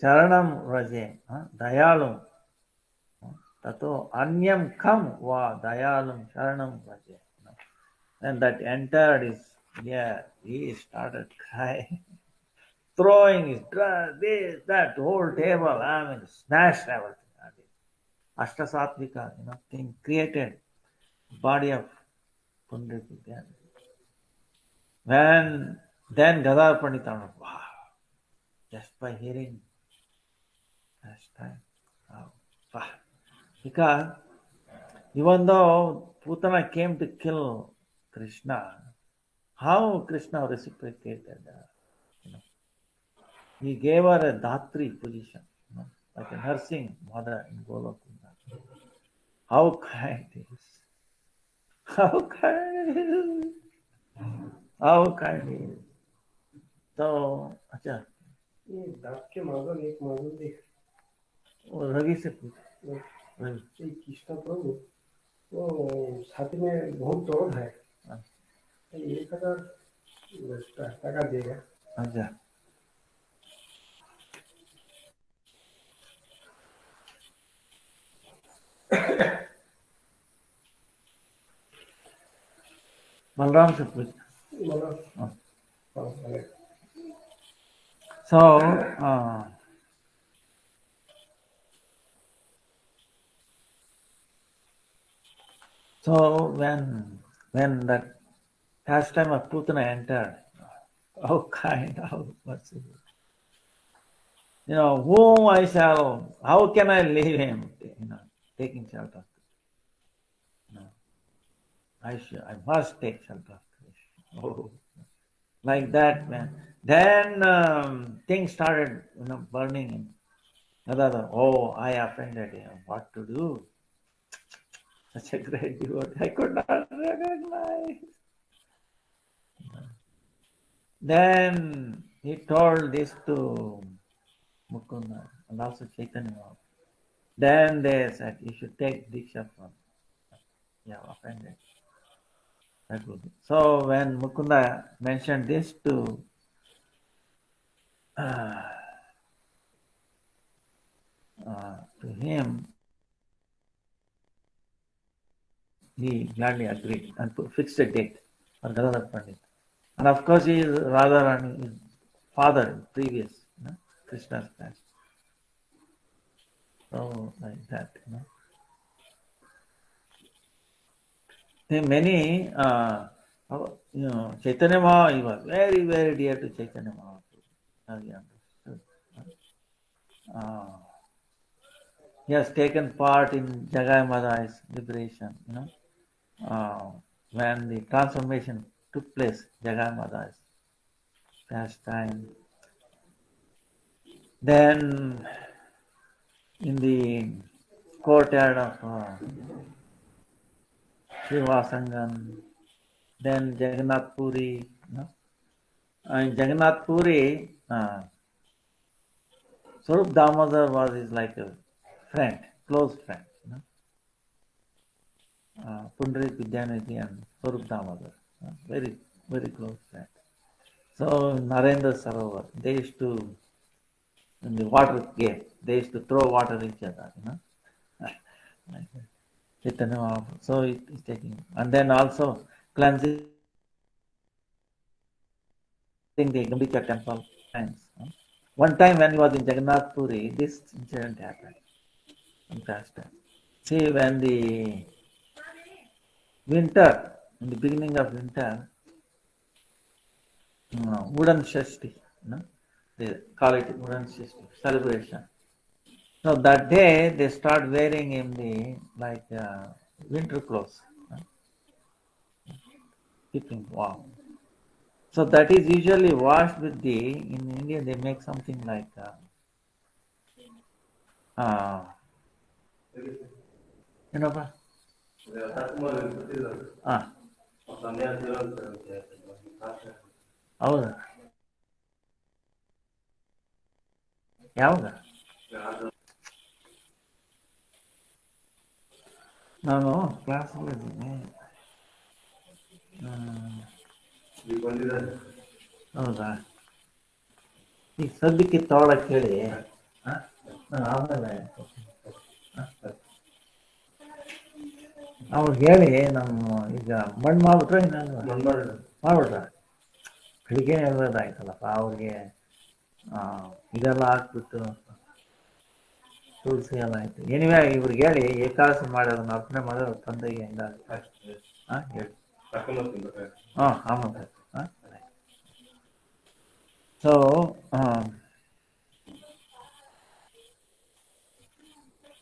sharanam raje dayalum tato anyam kam va dayalum sharanam raje. And that entered his ear, he started crying, throwing his this, that whole table, smashed everything. Ashtasatvika, thing created body of Pundrapika. When then Gadar Pandita, wow, just by hearing last time, wow. Because even though Putana came to kill Krishna, how Krishna reciprocated, he gave her a Dhatri position, like a nursing mother in Golokunda. How kind it is. How kind it is. How kind it is. So, अच्छा ये दांत के माधुर एक माधुर देख वो रवि से पूछ ये कृष्ण प्रभु वो छाती में बहुत दर्द है 1000 টাকা देगा अच्छा बलराम से पूछ So, when that pastime of Putana entered, how kind, how merciful. Whom I shall, how can I leave him, taking shelter. I must take shelter of Krishna. Oh, like that, man. Then things started, burning him. Oh, I offended him. What to do? Such a great devotee, I could not recognize. Then he told this to Mukunda and also Chaitanya. Then they said, you should take Diksha from offended. That would be. So when Mukunda mentioned this to him, he gladly agreed and fixed a date for Gadadhar Pandit. And of course, he is Radharani's father, previous, Krishna's past. So, like that, Many, Chaitanya Maha, he was very, very dear to Chaitanya Mahaprabhu, as he understood. He has taken part in Jagai Madai's liberation, when the transformation took place, Jagai Madai's pastime. Then, in the courtyard of Srivasangan, then Jagannath Puri. In Jagannath Puri, Swarup Damodar was his like a friend, close friend. Pundarik Vidyanidhi and Swarup Damodar, very, very close friend. So in Narendra Sarovar, they used to, in the water gate, they used to throw water at each other, like that. So it is taking, and then also cleansing the Gambika temple times. One time when he was in Jagannath Puri, this incident happened in past time. See, when the winter, in the beginning of winter, wooden Shashti, they call it wooden Shashti celebration. So that day they start wearing in the winter clothes. keeping warm. So that is usually washed with in India they make something like, uh, you know, ಹೌದಾ ಯಾವಾಗ ನಾನು ಕ್ಲಾಸಲ್ಲಿದ್ದೀನಿ. ಹೌದಾ ಈಗ ಸದ್ಯಕ್ಕೆ ತಗೊಳಕ್ಕೆ ಹೇಳಿ. ಆಮೇಲೆ ಅವ್ರಿಗೆ ಹೇಳಿ ನಮ್ಮ ಈಗ ಮಣ್ಣು ಮಾಡ್ಬಿಟ್ರೆ ಇನ್ನೊಂದು ಮಾಡ್ಬಿಟ್ರ ಬೆಳಿಗ್ಗೆ ಹೇಳ್ಬೋದಾಯ್ತಲ್ಲಪ್ಪ ಅವ್ರಿಗೆ. ಇದೆಲ್ಲ ಹಾಕ್ಬಿಟ್ಟು ತುಳಸಿ ಎಲ್ಲ ಆಯ್ತು. ಏನಿವೆ ಇವ್ರಿಗೆ ಹೇಳಿ ಏಕಾದಶಿ ಮಾಡಿ ಅದನ್ನ ಅರ್ಪಣೆ ಮಾಡಿದ್ರೆ ತಂದೆಗೆ ಹೆಂಗ ಹೇಳಿ. ಆಮೇಲೆ so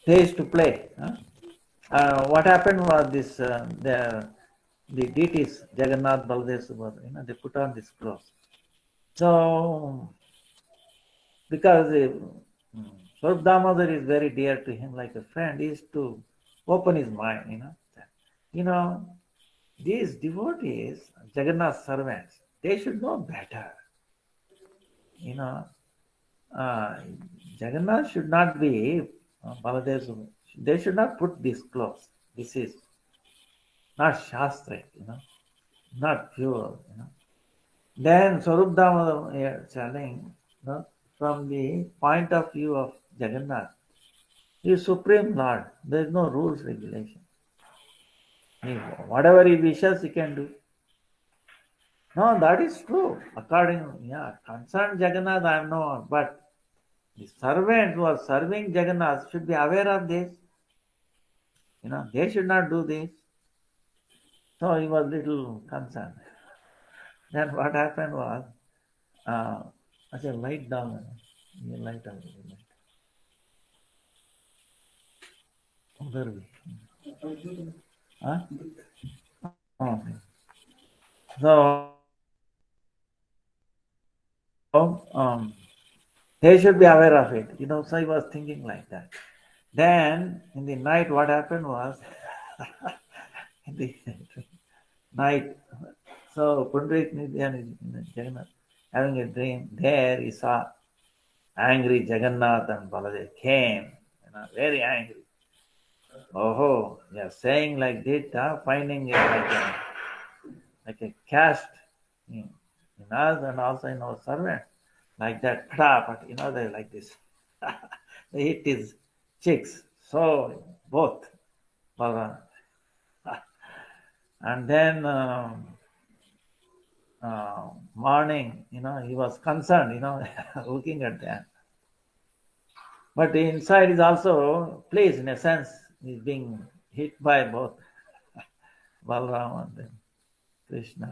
they used to play. What happened was this: the deities Jagannath, Baladev, Subhadra, they put on this clothes. So because Swarup Damodar is very dear to him, like a friend, he used to open his mind. These devotees, Jagannath servants, they should know better. Jagannath should not be Baladev. They should not put these clothes. This is not Shastra, not pure. Then Swarup Damodar telling, from the point of view of Jagannath, he is Supreme Lord. There is no rules, regulation. Whatever he wishes, he can do. No, that is true. According, concerned Jagannath, I know, but the servants who are serving Jagannath should be aware of this. They should not do this. So he was little concerned. Then what happened was, I said, light down. Light down. उधर भी so they should be aware of it. So he was thinking like that. Then in the night, what happened was, in the night, so Pundarik Jagannath having a dream. There he saw angry Jagannath and Baladev came, very angry. Oh, they are saying like this, finding it like a caste in us and also in our servant, like that. But they're like this. They hit his cheeks. So both. And then morning, he was concerned, looking at them. But inside is also pleased in a sense. He's being hit by both Balaram and then Krishna.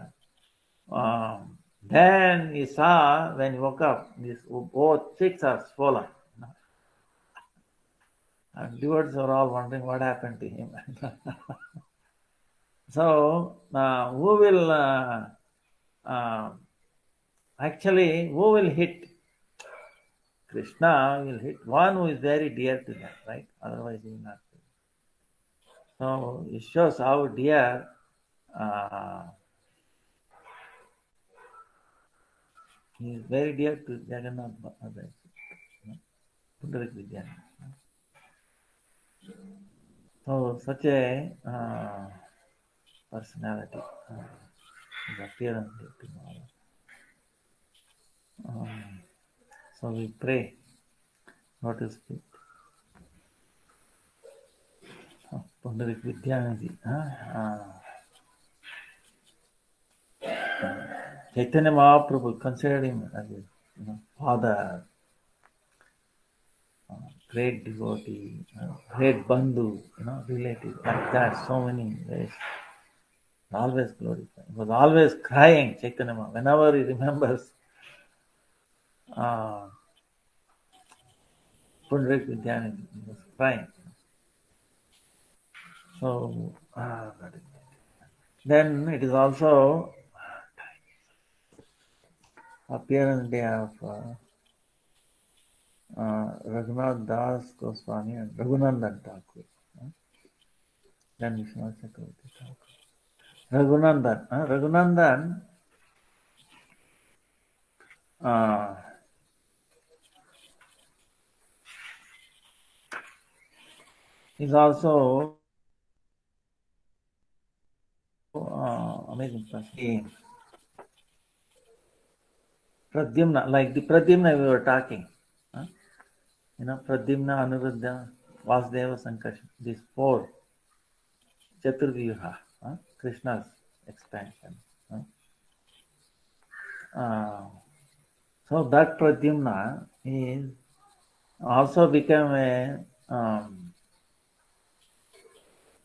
Then he saw, when he woke up, both cheeks are swollen. And devotees are all wondering what happened to him. So, who will hit? Krishna will hit one who is very dear to them, right? Otherwise he will not. So it shows how dear he is very dear to Jagannath, Pundarik Vidyan. So such a personality his appearance to Maharaj. So we pray. What is it? Pundarik Vidyanidhi. Chaitanya Mahaprabhu considered him as a father, great devotee, great bandhu, relative, like that, so many ways. Always glorified. He was always crying, Chaitanya Mahaprabhu. Whenever he remembers Pundarik Vidyanidhi, he was crying. So, Then it is also appearance day of Raghunath Das Goswami and Raghunandan Thakur. Then Vishwanath Chakravarti Thakur. Raghunandan is also amazing person. Pradyumna, like the Pradyumna we were talking. Pradyumna, Anuruddha, Vasudeva, Sankarshan. These four Chaturvyuha, Krishna's expansion. So that Pradyumna is also become a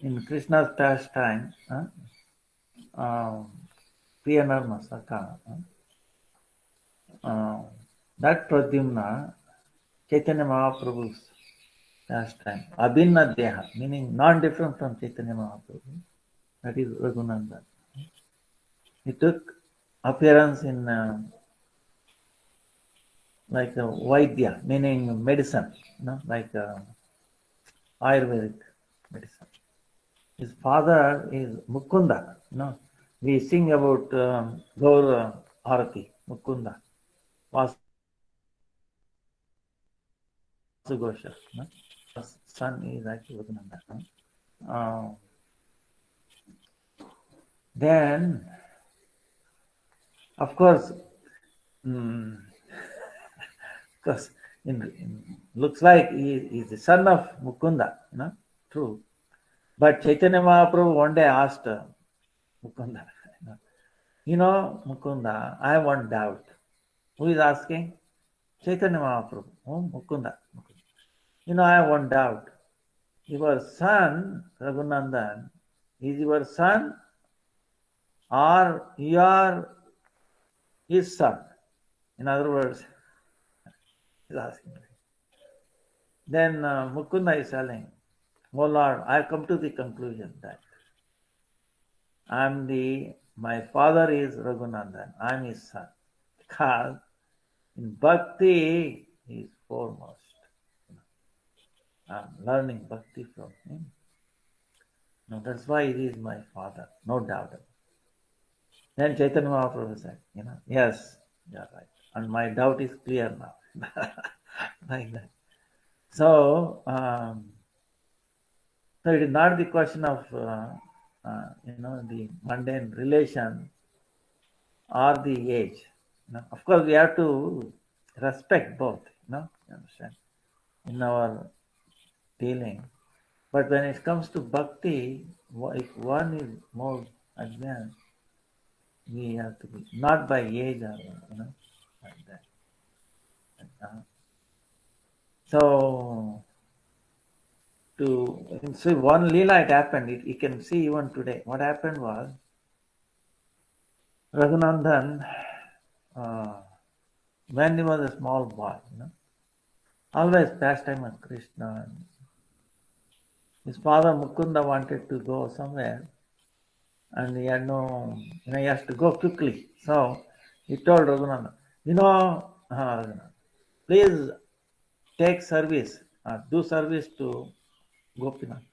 in Krishna's pastime, Priyanarma Saka. That Pradyumna, Chaitanya Mahaprabhu's pastime, Abhinna Deha, meaning non-different from Chaitanya Mahaprabhu. That is Raghunandan. He took appearance in like a Vaidya, meaning medicine, like Ayurvedic medicine. His father is Mukunda. We sing about Gaur Arati, Mukunda, Vasugosha. His son is actually Raghunandan. Then, of course, because looks like he is the son of Mukunda, true. But Chaitanya Mahaprabhu one day asked Mukunda, Mukunda, I have one doubt. Who is asking? Chaitanya Mahaprabhu. Oh, Mukunda. I have one doubt. Your son, Raghunandan, is your son or you are his son? In other words, he's asking. Then Mukunda is telling, oh Lord, I have come to the conclusion that my father is Raghunandan, I am his son. Because in Bhakti, he is foremost. I am learning Bhakti from him. No, that's why he is my father, no doubt. Then Chaitanya Mahaprabhu said, yes, you are right. And my doubt is clear now. Like that. So, so it is not the question of, the mundane relation or the age. Of course, we have to respect both, you understand, in our dealing. But when it comes to bhakti, if one is more advanced, we have to be, not by age or, like that. So, so one Leela it happened, you can see even today. What happened was, Raghunandan, when he was a small boy, always pastime with Krishna. His father Mukunda wanted to go somewhere and he had he has to go quickly. So he told Raghunandan, please take service, do service to Gopinath.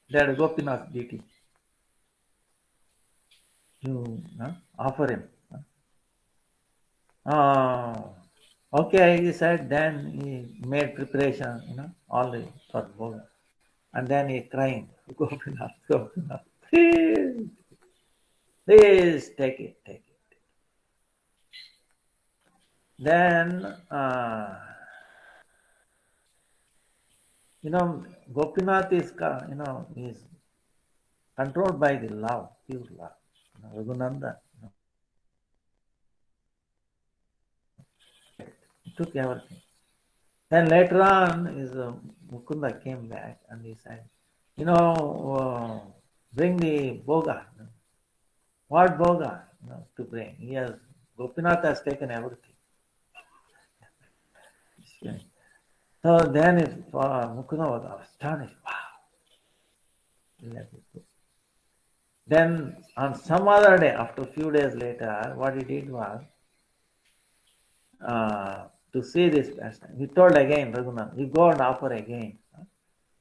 They had Gopinath deity. You offer him. Okay, he said, then he made preparation, all for Bhoga. And then he crying, Gopinath, Gopinath, please take it, take it. Then, Gopinath is, is controlled by the love, pure love. Raghunandan, he took everything. Then later on, Mukunda came back and he said, bring the Bhoga. What Bhoga? To bring. Gopinath has taken everything. So then Mukunda was astonished. Wow. Then on some other day, after a few days later, what he did was, to see this pastime, he told again, Raghunath, you go and offer again.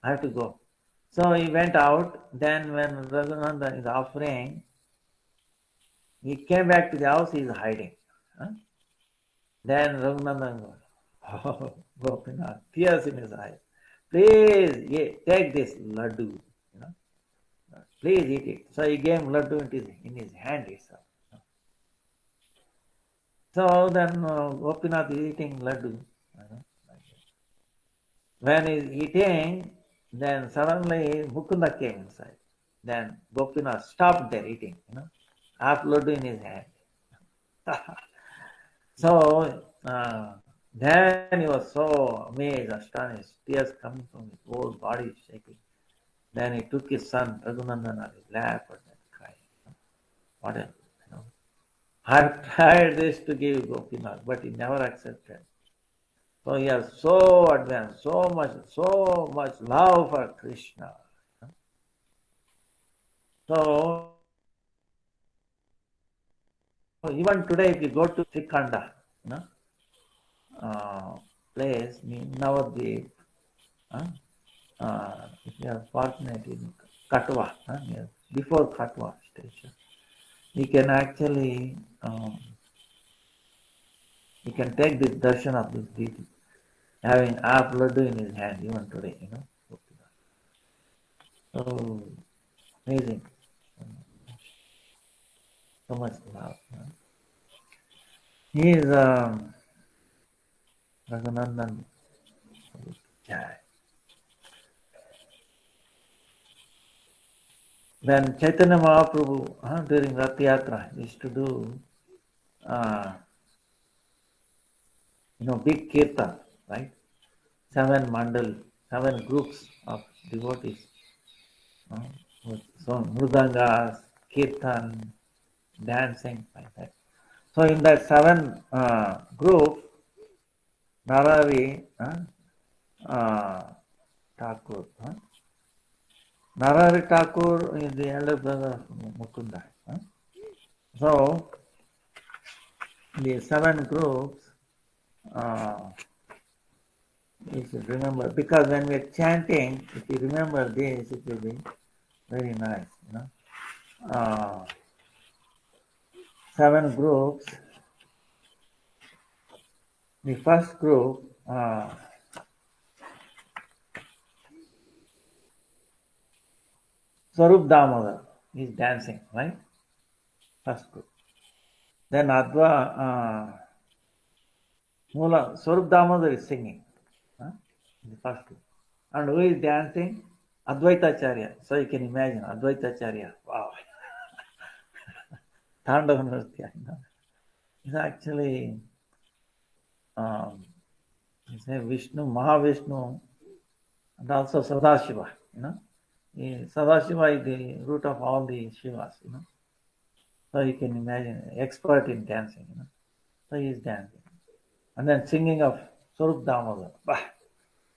I have to go. So he went out. Then when Raghunandan is offering, he came back to the house, he is hiding. Then Raghunandan goes, oh, Gopinath, tears in his eyes. Please, take this laddu. Please eat it. So he gave laddu in his hand itself. So then Gopinath is eating laddu. When he is eating, then suddenly Mukunda came inside. Then Gopinath stopped there eating, half laddu in his hand. So then he was so amazed, astonished, tears coming from his whole body shaking. Then he took his son Raghunandan on his lap and then crying. What else? I tried this to give Gopinath, but he never accepted. So he has so advanced, so much love for Krishna. So even today, if you go to Sikanda, place in Navadvip, if you are fortunate in Katwa, before Katwa station, you can actually you can take this darshan of this deity, having half laddu in his hand even today, So amazing, so much love. He is Raghunandan. Then Chaitanya Mahaprabhu during Rath Yatra used to do big Kirtan, right? 7 groups of devotees. So Mrudangas, Kirtan, dancing, like that. So in that 7 group, Narari Thakur. Narari Thakur is the elder brother of Mukunda. So the 7 groups, you should remember, because when we are chanting, if you remember this, it will be very nice. 7 groups. The first group, Swarup Damodar is dancing, right? First group. Then Adva, Mula, Swarup Damodar is singing, the first group. And who is dancing? Advaitacharya. So you can imagine, Advaitacharya, wow. Tandava Nritya, It's actually, Vishnu, Mahavishnu, and also Sadashiva, Sadashiva is the root of all the Shivas, So you can imagine, expert in dancing, So he is dancing. And then singing of Swarup Damodar. Bah,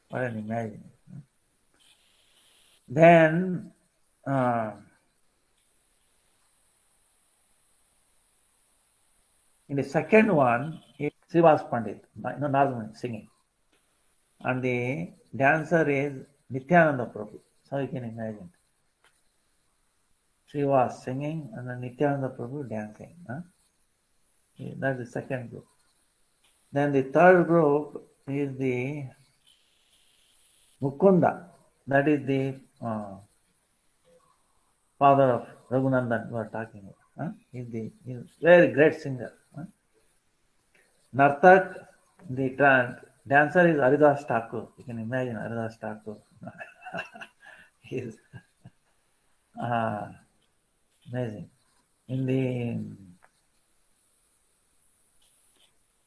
what an imagination. Then in the second one is Srivas Pandit, Narmani singing. And the dancer is Nityananda Prabhu. So you can imagine. Srivas singing and then Nityananda Prabhu dancing. That's the second group. Then the third group is the Mukunda. That is the father of Raghunandan we are talking about. He's a very great singer. Nartak, the dancer is Haridas Thakur. You can imagine Haridas Thakur. He's amazing. In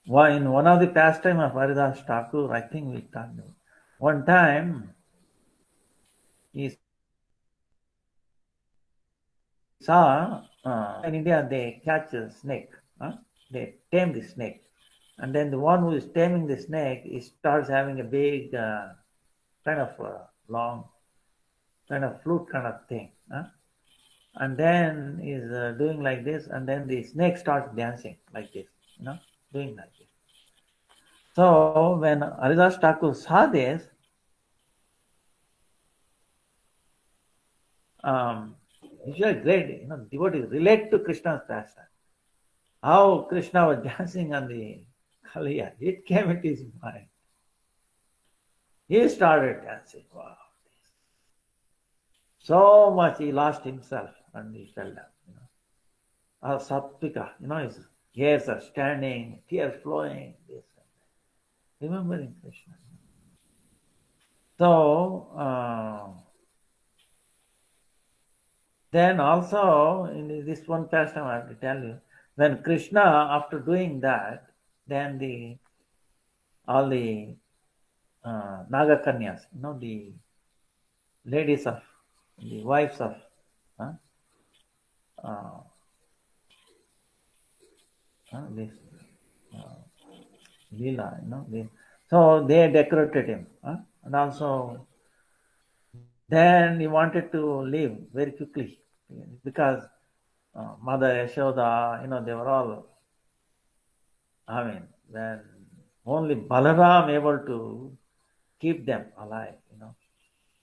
one of the pastime of Haridas Thakur, I think we talked about. One time, he saw in India they catch a snake. They tame the snake. And then the one who is taming the snake, he starts having a big kind of long, kind of flute kind of thing. and then is doing like this, and then the snake starts dancing like this, doing like this. So when Haridas Thakur saw this, usually great, devotees relate to Krishna's pastime. How Krishna was dancing on the Kaliya, it came into his mind. He started dancing. Wow. So much he lost himself and he fell down. Sattvika, his hairs are standing, tears flowing, this and that. Remembering Krishna. So, then also, in this one pastime I have to tell you, when Krishna, after doing that, then all the Naga Kanyas, the ladies of, the wives of this Leela, so they decorated him, and also then he wanted to leave very quickly because Mother Yashoda, they were all, then only Balaram able to keep them alive,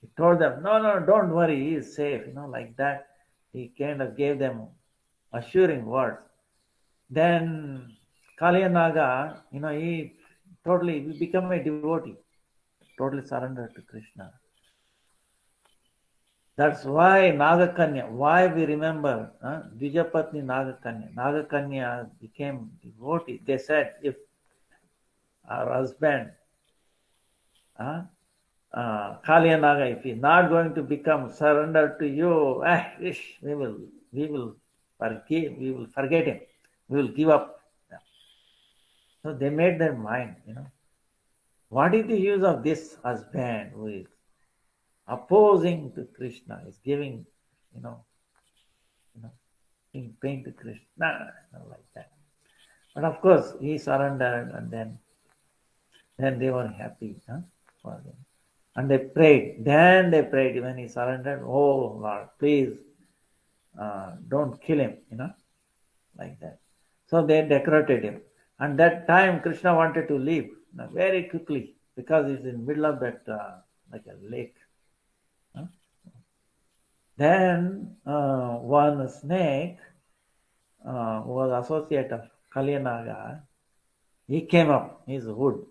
He told them, no, don't worry, he is safe, like that. He kind of gave them assuring words. Then Kalyanaga, he totally became a devotee, totally surrendered to Krishna. That's why Nagakanya, why we remember Dvijapatni Nagakanya. Nagakanya became devotee. They said, if our husband, Kalyanaga, if he's not going to become surrendered to you, we will forgive, we will forget him, we will give up. So they made their mind, what is the use of this husband who is opposing to Krishna, is giving, giving pain to Krishna, not like that. But of course, he surrendered, and then they were happy for him. And they prayed. Then they prayed when he surrendered, oh Lord, please don't kill him, like that. So they decorated him. And that time Krishna wanted to leave very quickly because it's in the middle of that like a lake. Then one snake who was associate of Kalyanaga, he came up, his hood,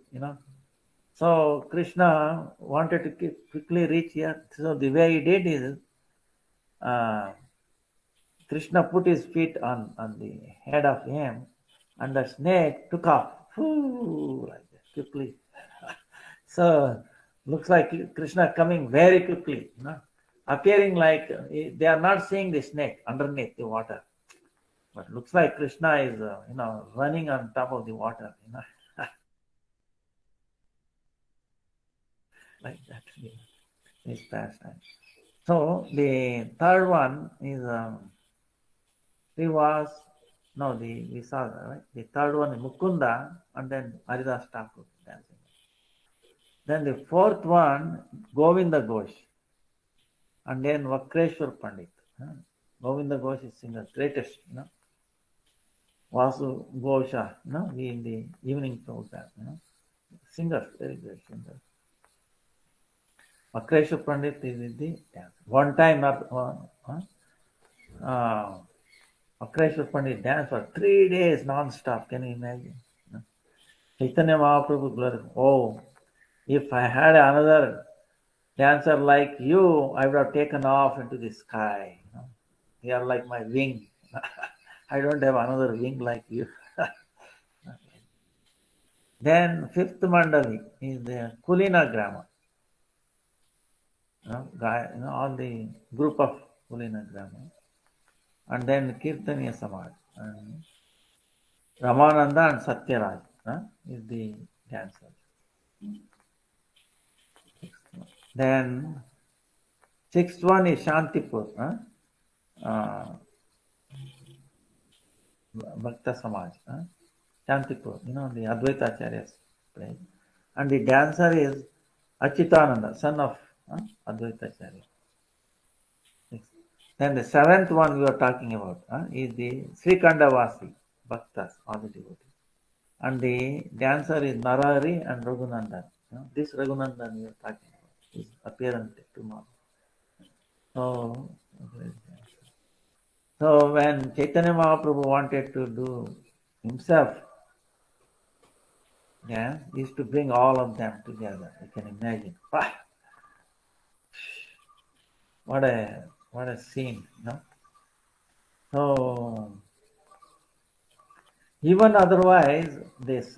So Krishna wanted to quickly reach here. So the way he did is, Krishna put his feet on the head of him, and the snake took off, like that, quickly. So looks like Krishna coming very quickly, appearing like they are not seeing the snake underneath the water, but looks like Krishna is, running on top of the water, like that. His pastime. So the third one is we saw that, right? The third one is Mukunda, and then Haridas Thakur dancing. Then the fourth one, Govinda Ghosh, and then Vakreshwar Pandit. Govinda Ghosh is singer, greatest, Vasu Ghosha, we in the evening program, singers, very great singers. Vakreshwar Pandit is in the dance. One time, Vakreshwar Pandit danced for 3 days non-stop. Can you imagine? Chaitanya Mahaprabhu, glory. Oh, if I had another dancer like you, I would have taken off into the sky. You are like my wing. I don't have another wing like you. Then fifth mandali is the Kulina grammar. All the group of Kulina grammar. And then Kirtaniya Samaj. And Ramananda and Satyaraj is the dancer. Then sixth one is Shantipur. Bhakta Samaj. Shantipur, the Advaita Acharyas place. And the dancer is Achyutananda, son of Advaita Acharya. Then the seventh one we are talking about is the Srikandavasi Bhaktas, all the devotees. And the dancer is Narari and Raghunandan. This Raghunandan we are talking about. His appearance tomorrow. So when Chaitanya Mahaprabhu wanted to do himself, he used to bring all of them together. You can imagine. What a scene, So even otherwise, this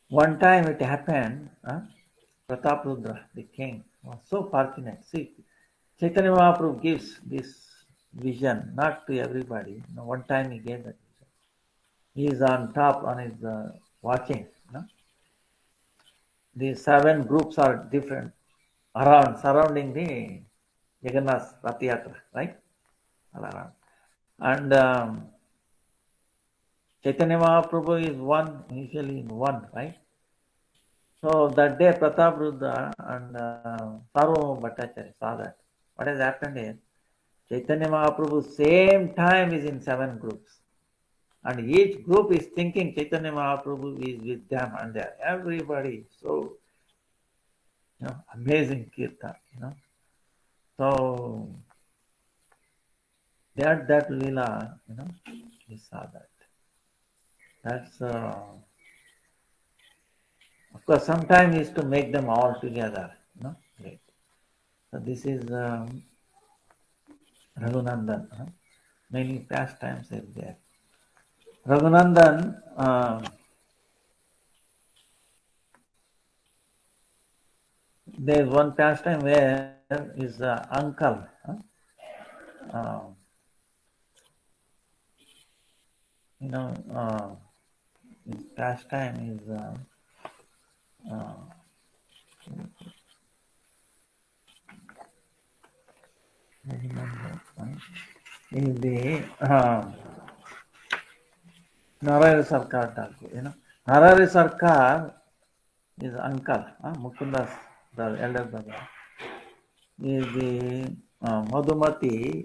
one time it happened. Prataprudra, the king, was so fortunate. See, Chaitanya Mahaprabhu gives this vision not to everybody. One time he gave that vision. He is on top on his watching. The 7 groups are different around surrounding the Jagannath Rathayatra, right? All around. And Chaitanya Mahaprabhu is one, usually in one, right? So that day Prataprudra and Sarvabhauma Bhattacharya saw that. What has happened is Chaitanya Mahaprabhu same time is in 7 groups. And each group is thinking Chaitanya Mahaprabhu is with them and there. Everybody so amazing Kirtan, So that Leela, we saw that. That's of course sometimes is to make them all together, Great. So this is Raghunandan. Many pastimes are there. Raghunandan there is one pastime where his uncle his pastime is is the Narayana Sarkar Thakur. Narayana Sarkar is uncle, Mukunda's the elder brother. Is the Madhumati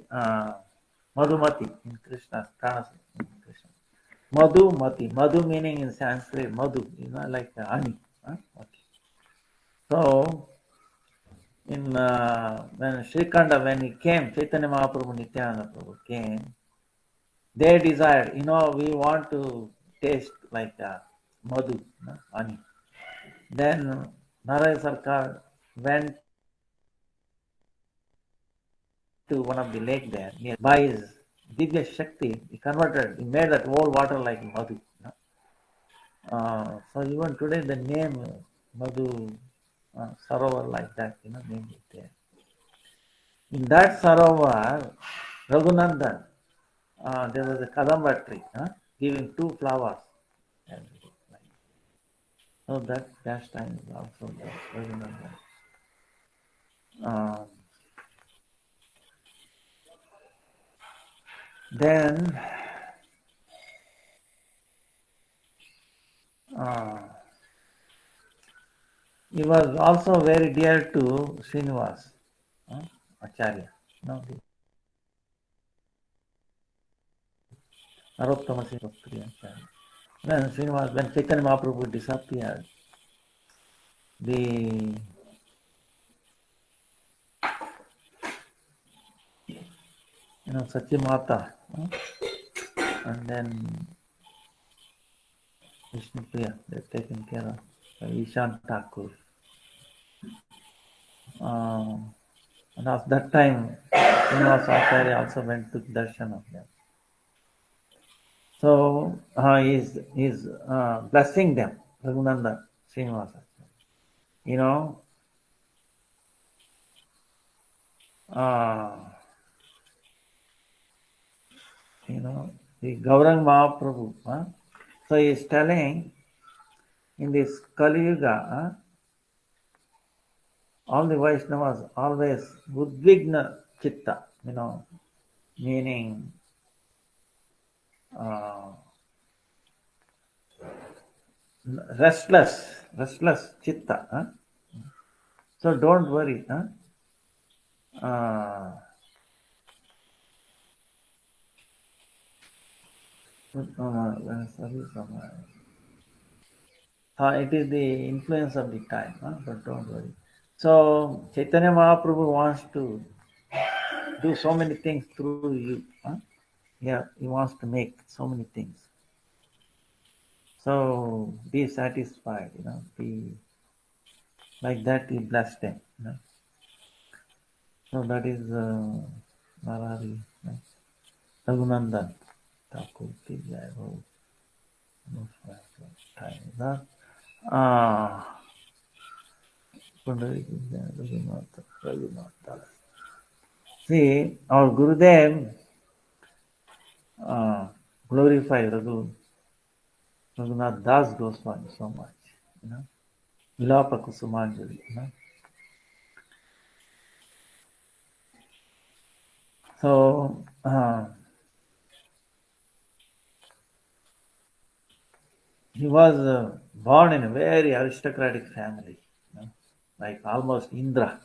in Krishna's Prana in Krishna. Madhumati. Madhu meaning in Sanskrit, Madhu, like honey. Okay. So in when Srikanda, when he came, Chaitanya Mahaprabhu, Nityananda Prabhu came, they desired, we want to taste like Madhu, honey. Then Narayana Sarkar went to one of the lake there. By his Divya Shakti, he made that whole water like Madhu. So even today the name Madhu Sarovar like that, name is there. In that Sarovar, Raghunandan, there was a Kadamba tree giving 2 flowers. So that pastime is also there, Raghunandan. Then he was also very dear to Srinivas Acharya. Narottama Vishnupriya Acharya. Then Srinivas, when Chaitanya Mahaprabhu disappeared, the Satyamata and then Vishnupriya, they're taken care of by Ishan Thakur. And at that time, Srinivasa Acharya also went to darshan of them. So he's blessing them, Raghunandan, Srinivasa Acharya. The Gaurang Mahaprabhu. So he is telling in this Kali Yuga, all the Vaishnavas always Udvigna Chitta, meaning restless Chitta, So don't worry. It is the influence of the time, but don't worry. So Chaitanya Mahaprabhu wants to do so many things through you. Yeah, he wants to make so many things. So be satisfied, be like that. He blessed him. So that is Narari, Raghunandan Thakur ki jai ho. Time. See, our Gurudev glorify Raghunath Das Goswami so much, Vilapa Kusumanjali, So, he was born in a very aristocratic family, like almost Indra,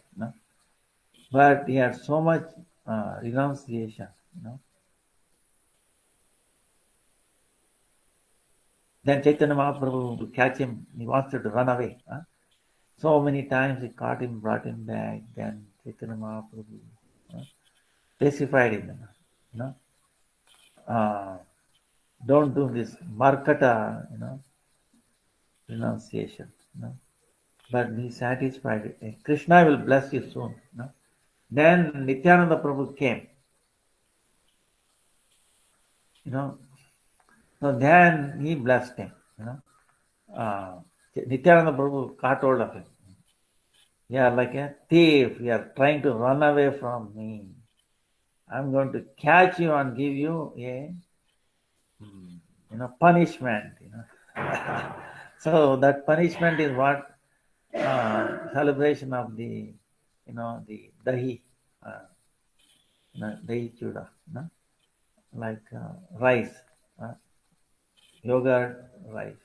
but he had so much renunciation, Then Chaitanya Mahaprabhu, to catch him, he wanted to run away. So many times he caught him, brought him back. Then Chaitanya Mahaprabhu pacified him. Don't do this markata, renunciation. But be satisfied. Krishna will bless you soon. Then Nityananda Prabhu came. So then he blessed him. Nityananda Prabhu caught hold of him. You are like a thief. You are trying to run away from me. I'm going to catch you and give you a punishment. So that punishment is what celebration of the the dahi, dahi chuda, like rice, yogurt rice,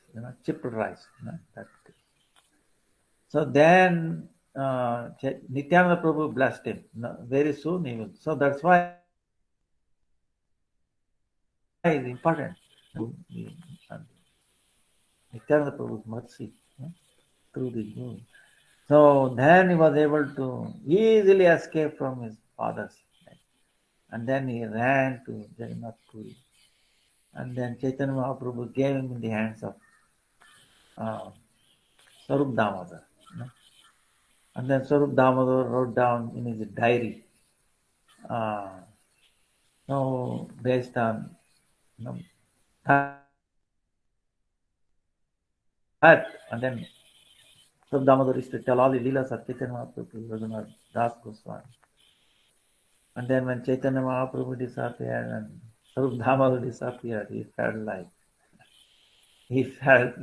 chipped rice. That. So then Nityananda Prabhu blessed him. Very soon he will. So that's why it's important. Nityananda Prabhu's mercy through the Guru. So then he was able to easily escape from his father's life. And then he ran to Jagannath Puri. And then Chaitanya Mahaprabhu gave him in the hands of Sarup Damodar. And then Sarup Damodar wrote down in his diary. So based on that, and then Sarup Damodar used to tell all the Leelas of Chaitanya Mahaprabhu, Raghunath Das Goswami. And then when Chaitanya Mahaprabhu disappeared and Sarup Damodar disappeared, he felt,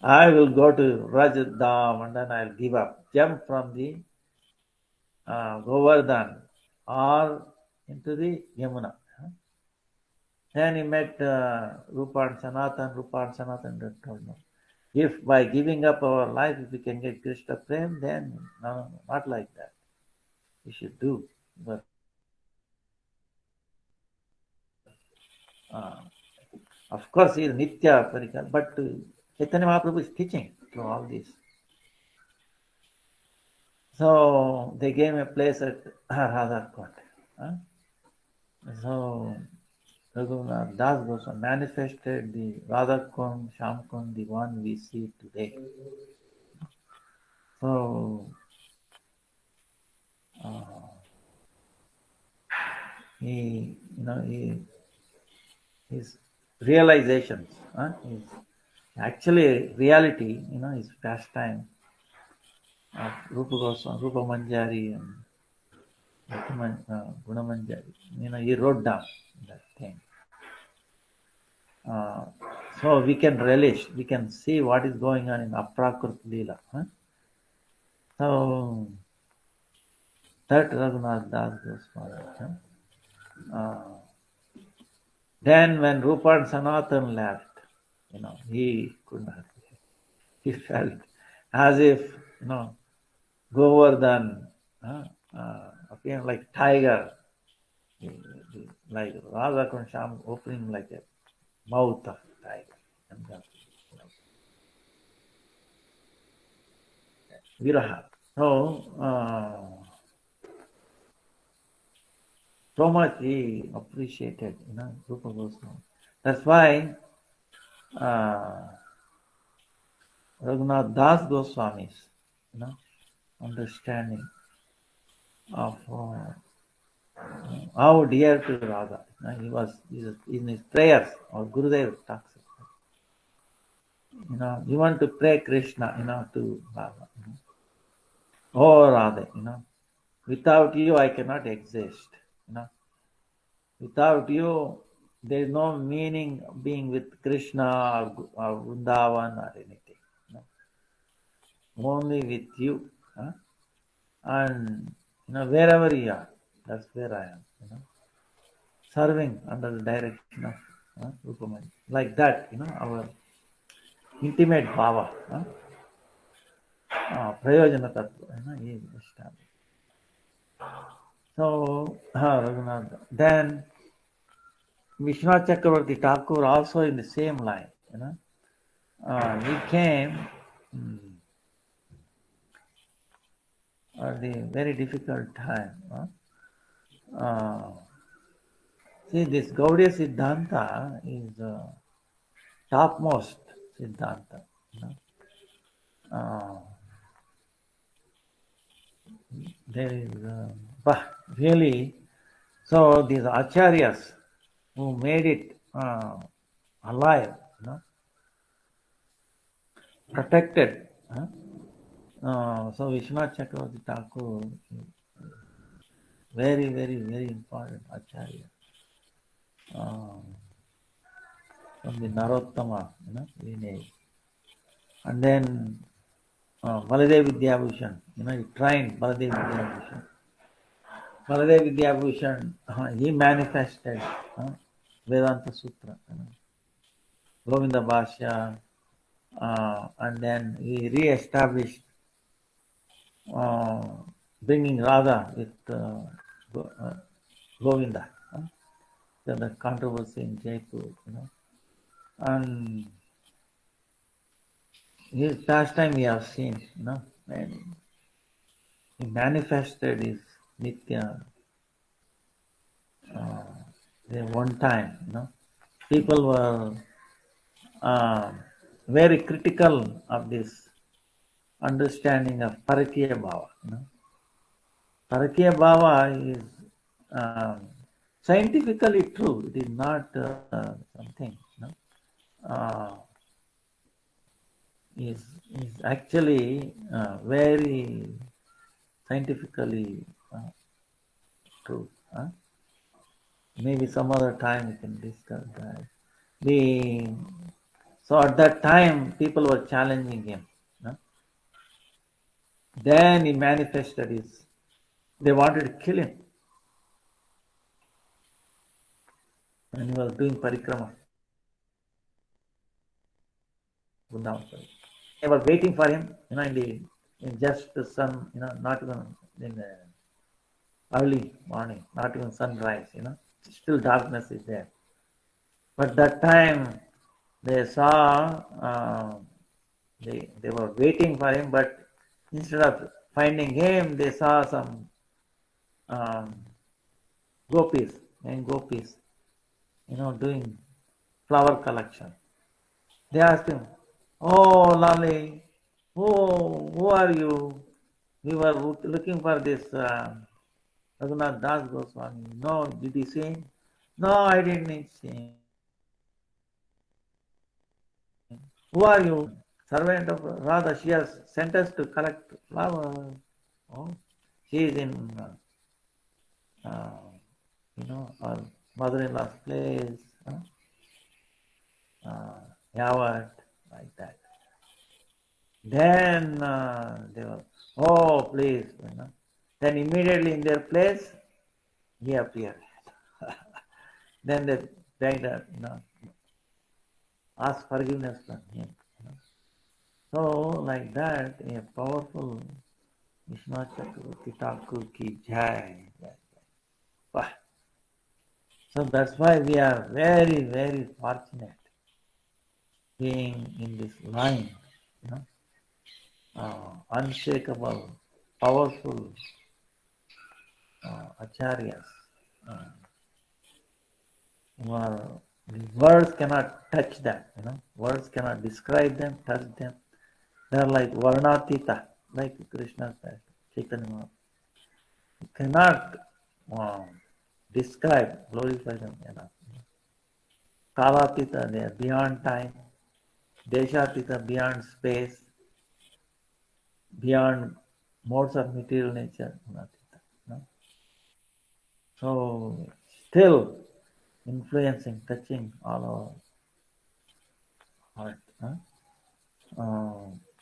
I will go to Rajat Dham and then I'll give up, jump from the Govardhan or into the Yamuna. Then he met Rupa and Sanatan. Rupa and Sanatan told him, if by giving up our life, if we can get Krishna Prem, then no, not like that. We should do. But of course, he is Nitya Parikar, but Chaitanya Mahaprabhu is teaching through all this. So they gave him a place at Radhakot. So Raghunath Das Goswami manifested the Radhakund, Shamkund, the one we see today. So his realizations, his actually reality, his pastime of Rupa Goswami, Rupa Manjari and Guna Manjari. He wrote down that thing. So we can relish, we can see what is going on in Aprakrit Leela. So that Raghunath Das Goswami. Then when Rupa and Sanatan left, he could not. He felt as if, Govardhan, appearing like tiger, like Radha Kunsham opening like a mouth of tiger. And Viraha. So much he appreciated, Rupa Goswami. That's why Raghunath Das Goswami's, understanding of how dear to Radha. He was in his prayers, or Gurudev talks about. You want to pray Krishna, to Baba. Oh Radha, without you I cannot exist. Without you, there is no meaning being with Krishna or Vrindavan or anything. Only with you. And wherever you are, that's where I am. Serving under the direction of Rupamani. Like that, our intimate bhava. Prayojana tattva is established. So, Raghunath. Then Vishwanath Chakravarti Thakur also in the same line. He came at the very difficult time. See, this Gaudiya Siddhanta is topmost Siddhanta. There is, really, so these acharyas who made it alive, protected. So Vishwanath Chakravarti Thakur, very, very, very important acharya. From the Narottama, lineage. And then Baladev Vidyabhushan, he trained Baladev Vidyabhushan. Baladev Vidyabhushan, he manifested Vedanta Sutra, Govinda Bhashya, and then he re-established bringing Radha with Govinda. The controversy in Jaipur, and his pastime we have seen, and he manifested his Nitya. One time, people were very critical of this understanding of Parakya Bhava. Parakya Bhava is scientifically true. It is not something. Is actually very scientifically true. Maybe some other time we can discuss that. So at that time, people were challenging him. Then he manifested his. They wanted to kill him when he was doing parikrama. They were waiting for him, in just the sun, not even in the early morning, not even sunrise, still darkness is there. But that time they saw, they were waiting for him, but instead of finding him, they saw some gopis, young gopis, doing flower collection. They asked him, "Oh, Lali, who are you? We were looking for this Raghunath Das Goswami. No, did you see him? No, I didn't see him. Who are you? Servant of Radha. She has sent us to collect flowers. Oh, she is in, our mother-in-law's place. Yawat, like that. Then they were, oh, please, Then immediately in their place, he appeared. Then they begged her, ask forgiveness from him. So like that, a powerful Vishnu Chakravarti Thakur ki jai. Wow. So that's why we are very, very fortunate being in this line, you know, unshakable, powerful acharyas. The words cannot touch them, you know, words cannot describe them, touch them. They are like varnatita, like Krishna said, Chaitanya Maharaj. You cannot describe, glorify them enough. Kalatita, they are beyond time. Deshatita, beyond space, beyond modes of material nature. No? So, still influencing, touching all our heart.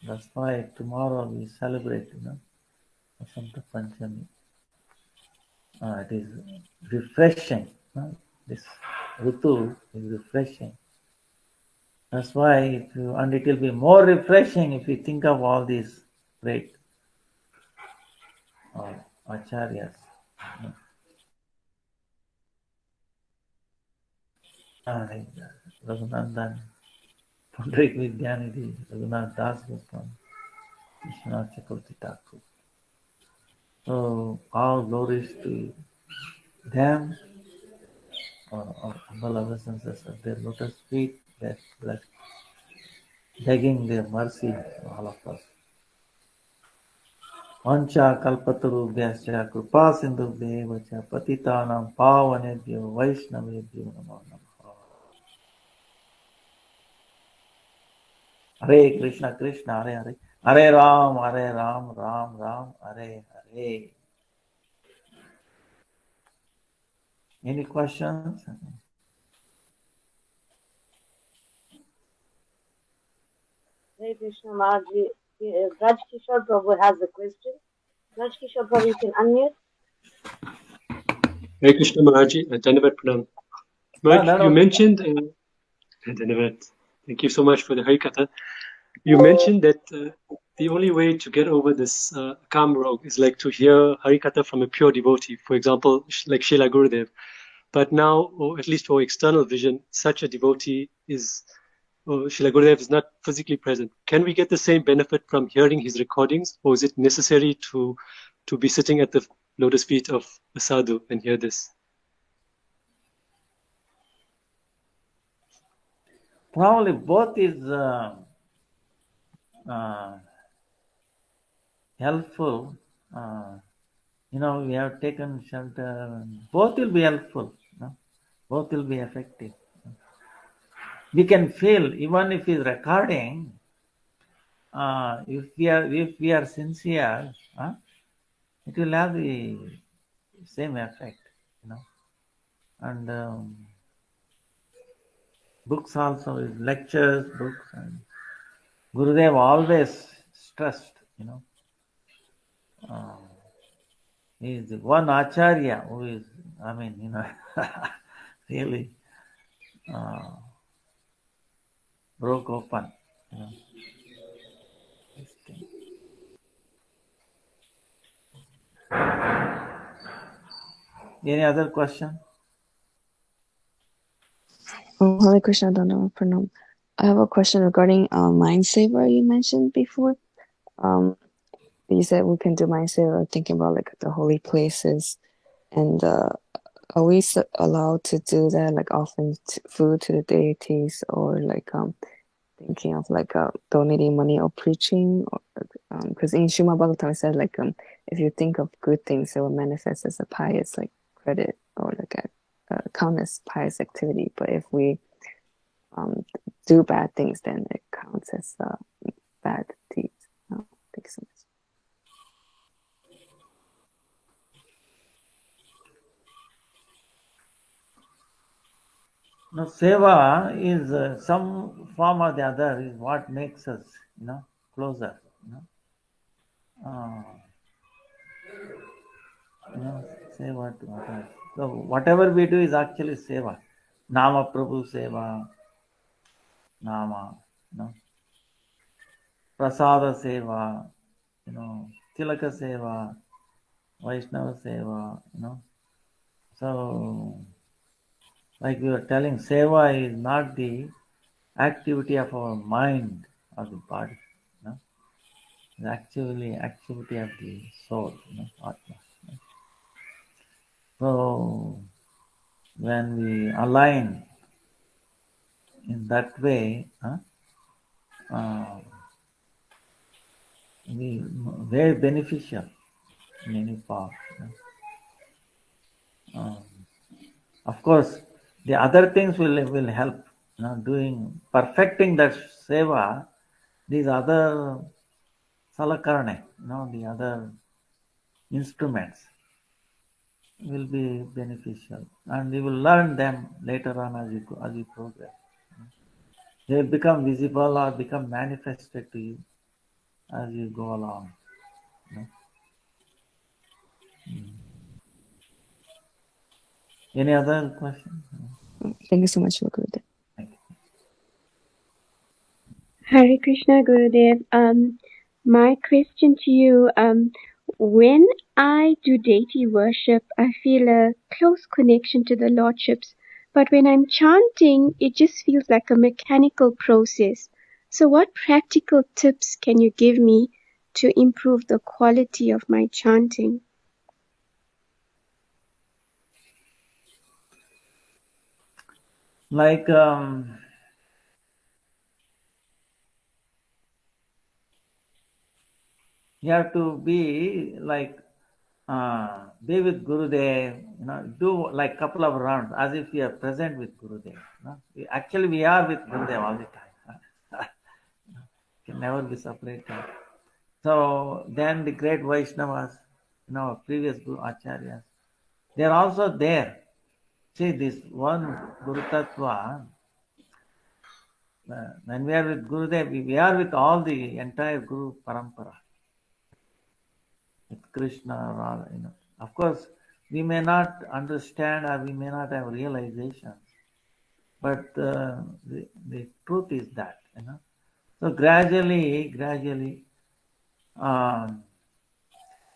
That's why tomorrow we celebrate, Vasant Panchami. It is refreshing. This Ritu is refreshing. That's why, and it will be more refreshing if you think of all these great acharyas. Raghunandan, Pandrik Vidyanidhi, Raghunath Das Goswami, Vishnu Chakravarti Thakur. So all glories to them, our humble obeisances at their lotus feet, that begging their mercy to all of us. Vancha kalpatarubhyascha kripa sindhubhyev cha patitanam pavanebhyo vaishnavebhyo namo namaha. Hare Krishna Krishna Hare Hare Hare Ram Ram Ram Hare Hare. Any questions? Hare Krishna Maharaj. Raj Kishore Prabhu has a question. Raj Kishore Prabhu, you can unmute. Hare Krishna Maharaj, Dhanyavad Pranam. Maharaj, you mentioned, Dhanyavad, thank you so much for the Harikatha. You mentioned that the only way to get over this Kam Rog is like to hear Harikatha from a pure devotee, for example, like Srila Gurudev. But now, or at least for external vision, such a devotee is, Srila Gurudev is not physically present. Can we get the same benefit from hearing his recordings, or is it necessary to be sitting at the lotus feet of a sadhu and hear this? Probably both is helpful. We have taken shelter. Both will be helpful. Both will be effective. We can feel, even if he's recording, if we are sincere, it will have the same effect. And books also, lectures, books, and Gurudev always stressed, he is the one acharya who is, really broke open, this thing. Any other question? Oh, Hare Krishna, Danda Pranam. I have a question regarding mind saver you mentioned before. You said we can do mind saver thinking about like the holy places, and are we allowed to do that, like offering food to the deities, or like thinking of like donating money or preaching? Because in Srimad Bhagavatam it says like if you think of good things, it will manifest as a pious like credit or like a count as pious activity. But if we do bad things, then it counts as bad deeds. Thanks so much. No, seva is some form or the other is what makes us, closer. Seva to others. So whatever we do is actually seva. Nama Prabhu seva, Nama, Prasada seva, Tilaka Seva, Vaishnava Seva, So, like we were telling, Seva is not the activity of our mind or the body. It's actually activity of the soul, Atma. So, when we align in that way, we very beneficial in any part. Of course, the other things will help. Doing perfecting that seva, these other salakarane, the other instruments will be beneficial, and you will learn them later on as you progress. They will become visible or become manifested to you as you go along. Any other question? Thank you so much, Gurudev. Thank you. Hare Krishna, Gurudev. My question to you, when I do deity worship, I feel a close connection to the Lordships, but when I'm chanting, it just feels like a mechanical process. So what practical tips can you give me to improve the quality of my chanting? Like you have to be like be with Gurudev, do like couple of rounds as if we are present with Gurudev. Actually, we are with Gurudev all the time. Can never be separated. So then the great Vaishnavas, previous Guru Acharyas, they are also there. See, this one Guru Tattva, when we are with Gurudev, we are with all the entire Guru Parampara. With Krishna, Radha, Of course, we may not understand or we may not have realization, but the truth is that, So gradually,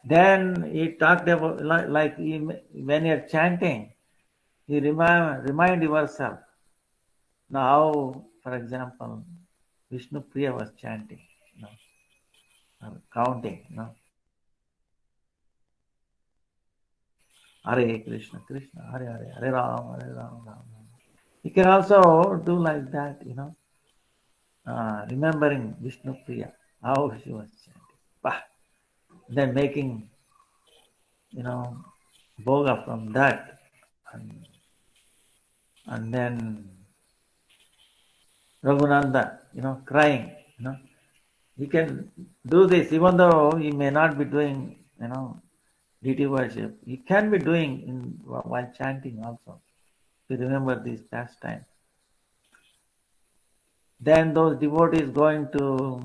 then he talked about like when you're chanting, you remind yourself. Now, for example, Vishnupriya was chanting, counting, Hare Krishna, Krishna, Hare Hare, Hare Ram, Hare Ram, Ram Ram. You can also do like that, remembering Vishnupriya, how she was chanting. Then making, bhoga from that. And then Raghunanda, crying, You can do this even though you may not be doing, deity worship. You can be doing while chanting also. To remember these pastimes. Then those devotees going to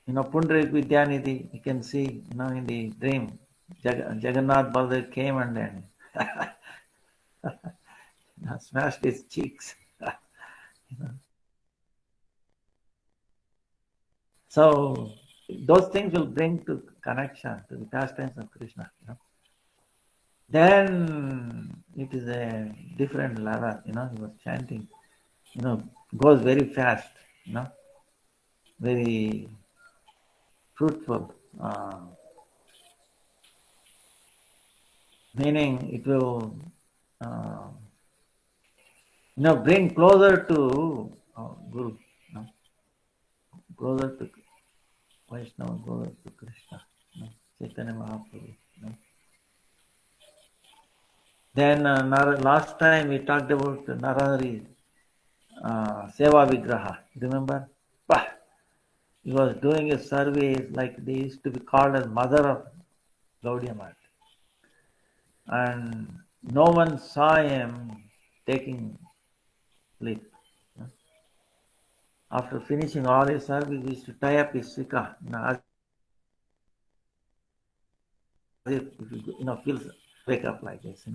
Pundarik Vidyanidhi, you can see, in the dream, Jagannath Baldev came and then smashed his cheeks. So those things will bring to connection to the pastimes of Krishna. Then it is a different level, he was chanting, goes very fast, very fruitful, meaning it will, bring closer to Guru, closer to Vaishnava, closer to Krishna, Chaitanya Mahaprabhu. Then last time we talked about Narahari Seva Vigraha. Remember? He was doing a service like they used to be called as mother of Gaudiya Math. And no one saw him taking sleep. After finishing all his service, he used to tie up his sika, as if feels wake up like this.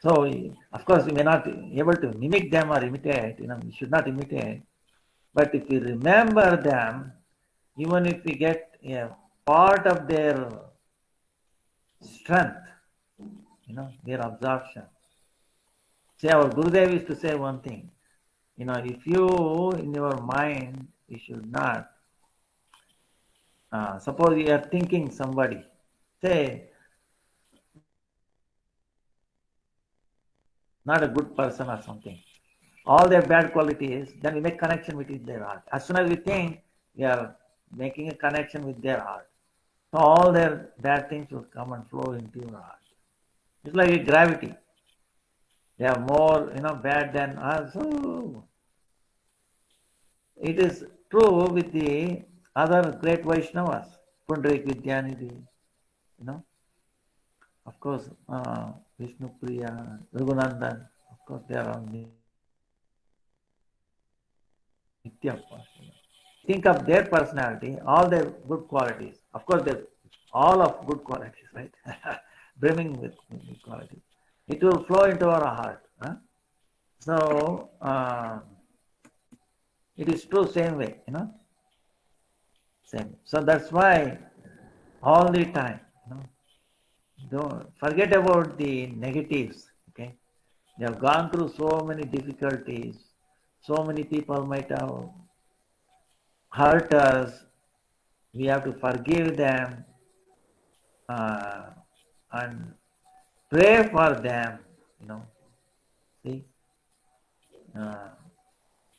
So of course we may not be able to mimic them or imitate. We should not imitate. But if we remember them, even if we get a part of their strength, their absorption. Say our Gurudev used to say one thing, if you in your mind, you should not, suppose you are thinking somebody, say, not a good person or something, all their bad qualities, then we make connection with their heart. As soon as we think, we are making a connection with their heart. So all their bad things will come and flow into your heart. It's like a gravity. They are more, bad than us. So it is true with the other great Vaishnavas, Pundarik Vidyanidhi, of course, Vishnupriya, Raghunandan, of course, they are on the Nitya. Think of their personality, all their good qualities. Of course, they're all of good qualities, right? Brimming with good qualities. It will flow into our heart. Huh? So, it is true same way, same. So that's why all the time, don't forget about the negatives, okay? They have gone through so many difficulties. So many people might have hurt us. We have to forgive them and pray for them, See,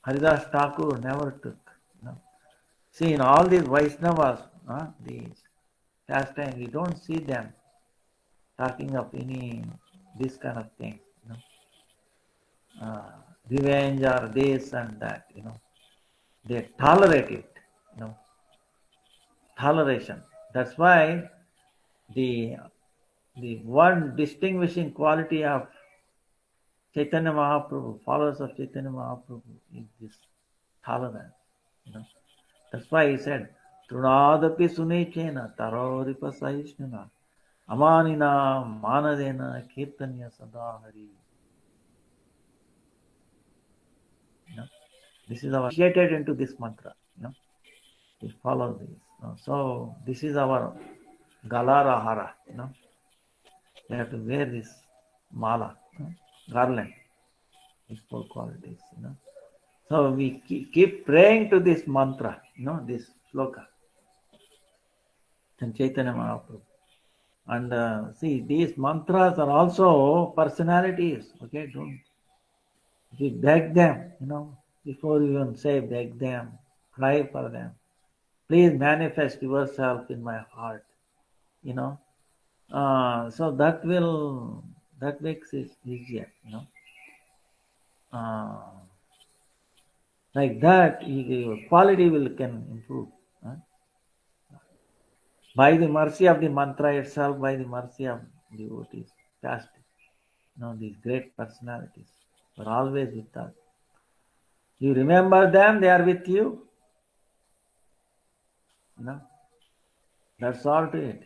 Haridas Thakur never took, See, in all these Vaishnavas, these pastimes, we don't see them talking of any this kind of thing, revenge or this and that, they tolerate it, toleration. That's why the one distinguishing quality of Chaitanya Mahaprabhu, followers of Chaitanya Mahaprabhu, is this tolerance. That's why he said, Trunadapi sunechena taroripa sahishnuna amanina manadena kirtanya sadahari. This is our initiated into this mantra. We follow this. So this is our galara hara. We have to wear this mala, garland, these four qualities. So we keep praying to this mantra, this sloka, and Chaitanya Mahaprabhu. And see, these mantras are also personalities. Okay, don't we beg them, before you even say beg them, cry for them. Please manifest yourself in my heart, so that makes it easier, like that your quality can improve. By the mercy of the mantra itself, by the mercy of devotees, past, these great personalities are always with us. You remember them, they are with you. That's all to it,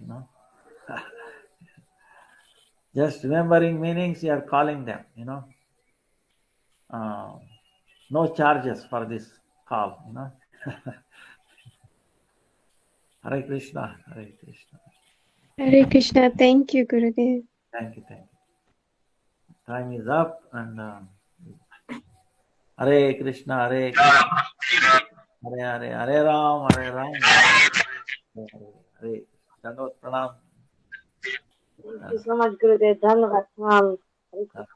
Just remembering meanings, you are calling them, no charges for this call, Hare Krishna, Hare Krishna. Hare Krishna. Thank you, Gurudev. Thank you. Time is up, and Hare Krishna, Hare Krishna, Hare Hare, Hare Ram, Hare Ram, Hare Hare. Dandavat Pranam. Thank you so much, Gurudev. Dhanyavad. Hare Krishna.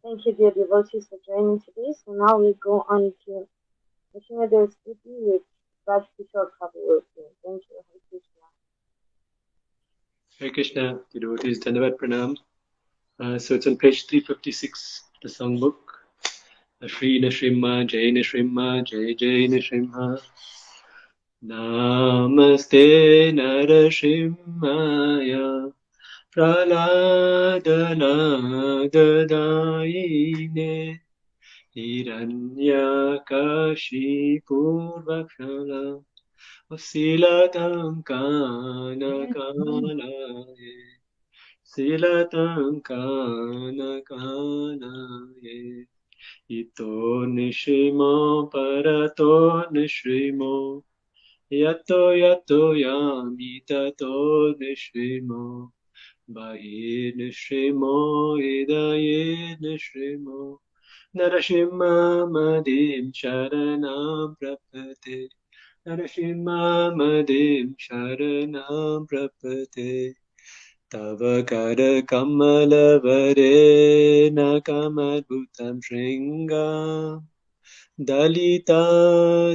Thank you, dear devotees, for joining today. So now we go on to Vishnupriya Devi's Stuti with Raj Kishore Prabhu. Thank you, Hare Krishna. Hare Krishna, devotees, Dhanyavad Pranam. So it's on page 356, the songbook. Shri Nishrimha, Jai Nishrimha, Jai Jai Nishrimha. Namaste Narashimhaya, Praladana Dadayine, Hiranyakashi Purvakala, Vasilatam Kana Kalaye, Silatam kana kanaye. Ito nishimo parato nishimo. Yato yato yami tato nishimo. Bahi nishimo idaye nishimo. Narashima madim sharanam prapate. Narashima madim sharanam prapate. Tava kara kamala vare nakamadbhutam shringam. Dalita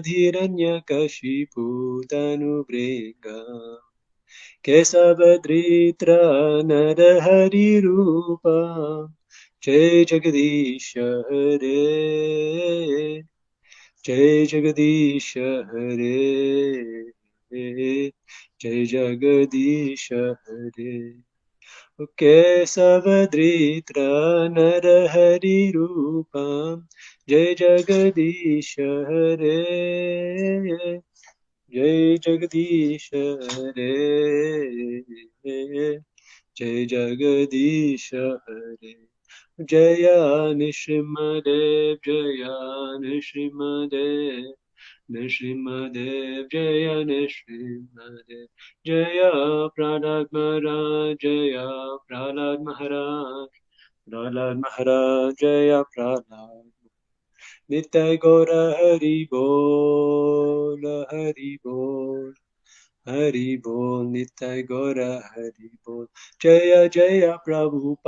dhiranya kashipu tanubringa. Kesavadritra narahari rupa. Jai Jagadisha Hare, Jai Jagadisha Hare, Jai Jagadisha Hare. Kesavadritra Narahari Rupam, Jai Jagadisha Hare, Jai Jagadisha Hare, Jai Jagadisha Hare. Jaya Nishrimadev, Jaya Nishrimadev, Nishrimadev, Jaya Nishrimadev, Jaya Prahlad Maharaj, Jaya Prahlad Maharaj, Prahlad Maharaj, Jaya Prahlad. Nitai Gora Hari Bol, Hari Bol. Hari Bol, Nitai Gora Hari Bol. Jaya Jaya Prabhupada,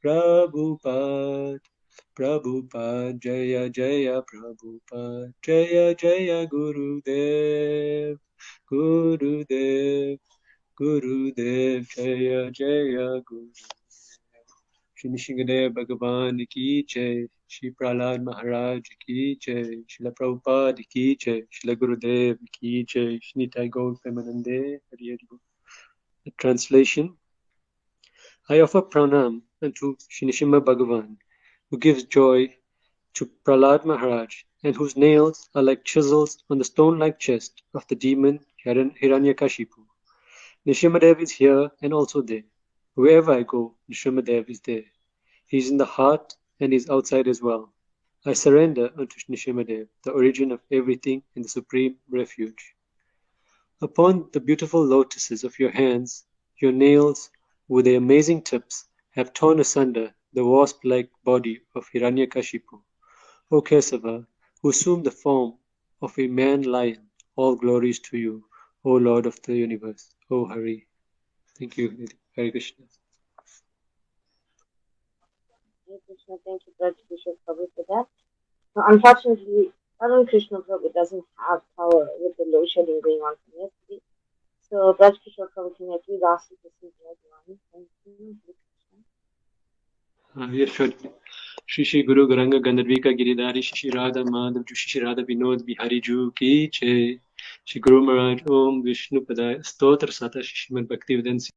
Prabhupada, Prabhupada, Jaya Jaya Prabhupada, Jaya Jaya Gurudev, Gurudev, Gurudev, Jaya Jaya Gurudev. Shri Nishingadev Bhagavan ki jai, Shri Prahlad Maharaj ki jai, Srila Prabhupada ki jai, Srila Gurudev ki jai, Shri Nitai Gaur Premanande Hari Hari Bol. The translation: I offer pranam unto Shri Nishima Bhagavan, who gives joy to Prahlad Maharaj, and whose nails are like chisels on the stone-like chest of the demon Hiranyakashipu. Nishimadev is here and also there. Wherever I go, Nishimadev is there. He is in the heart and is outside as well. I surrender unto Nishimadev, the origin of everything and the supreme refuge. Upon the beautiful lotuses of your hands, your nails, with their amazing tips, have torn asunder the wasp-like body of Hiranyakashipu. O Kesava, who assumed the form of a man-lion, all glories to you, O Lord of the universe, O Hari. Thank you, Hare Krishna. Hare Krishna, thank you, Brother Bishop Prabhu, for that. Now, unfortunately, Brother Krishna Prabhu doesn't have power with the load shedding going on from yesterday. So, Brother Bishop Prabhu, can I please ask you to sing the one? Thank you. Hare Krishna. Yes, sure. Shri Shri Guru Garanga Gandharvika Giridhari Shri Radha Madhav Ju Shri Radha Vinod Bihari Ju Ki Jai. Shri Guru Maharaj Om Vishnu Padaya Stotra Sata Shri Bhakti-Vidanta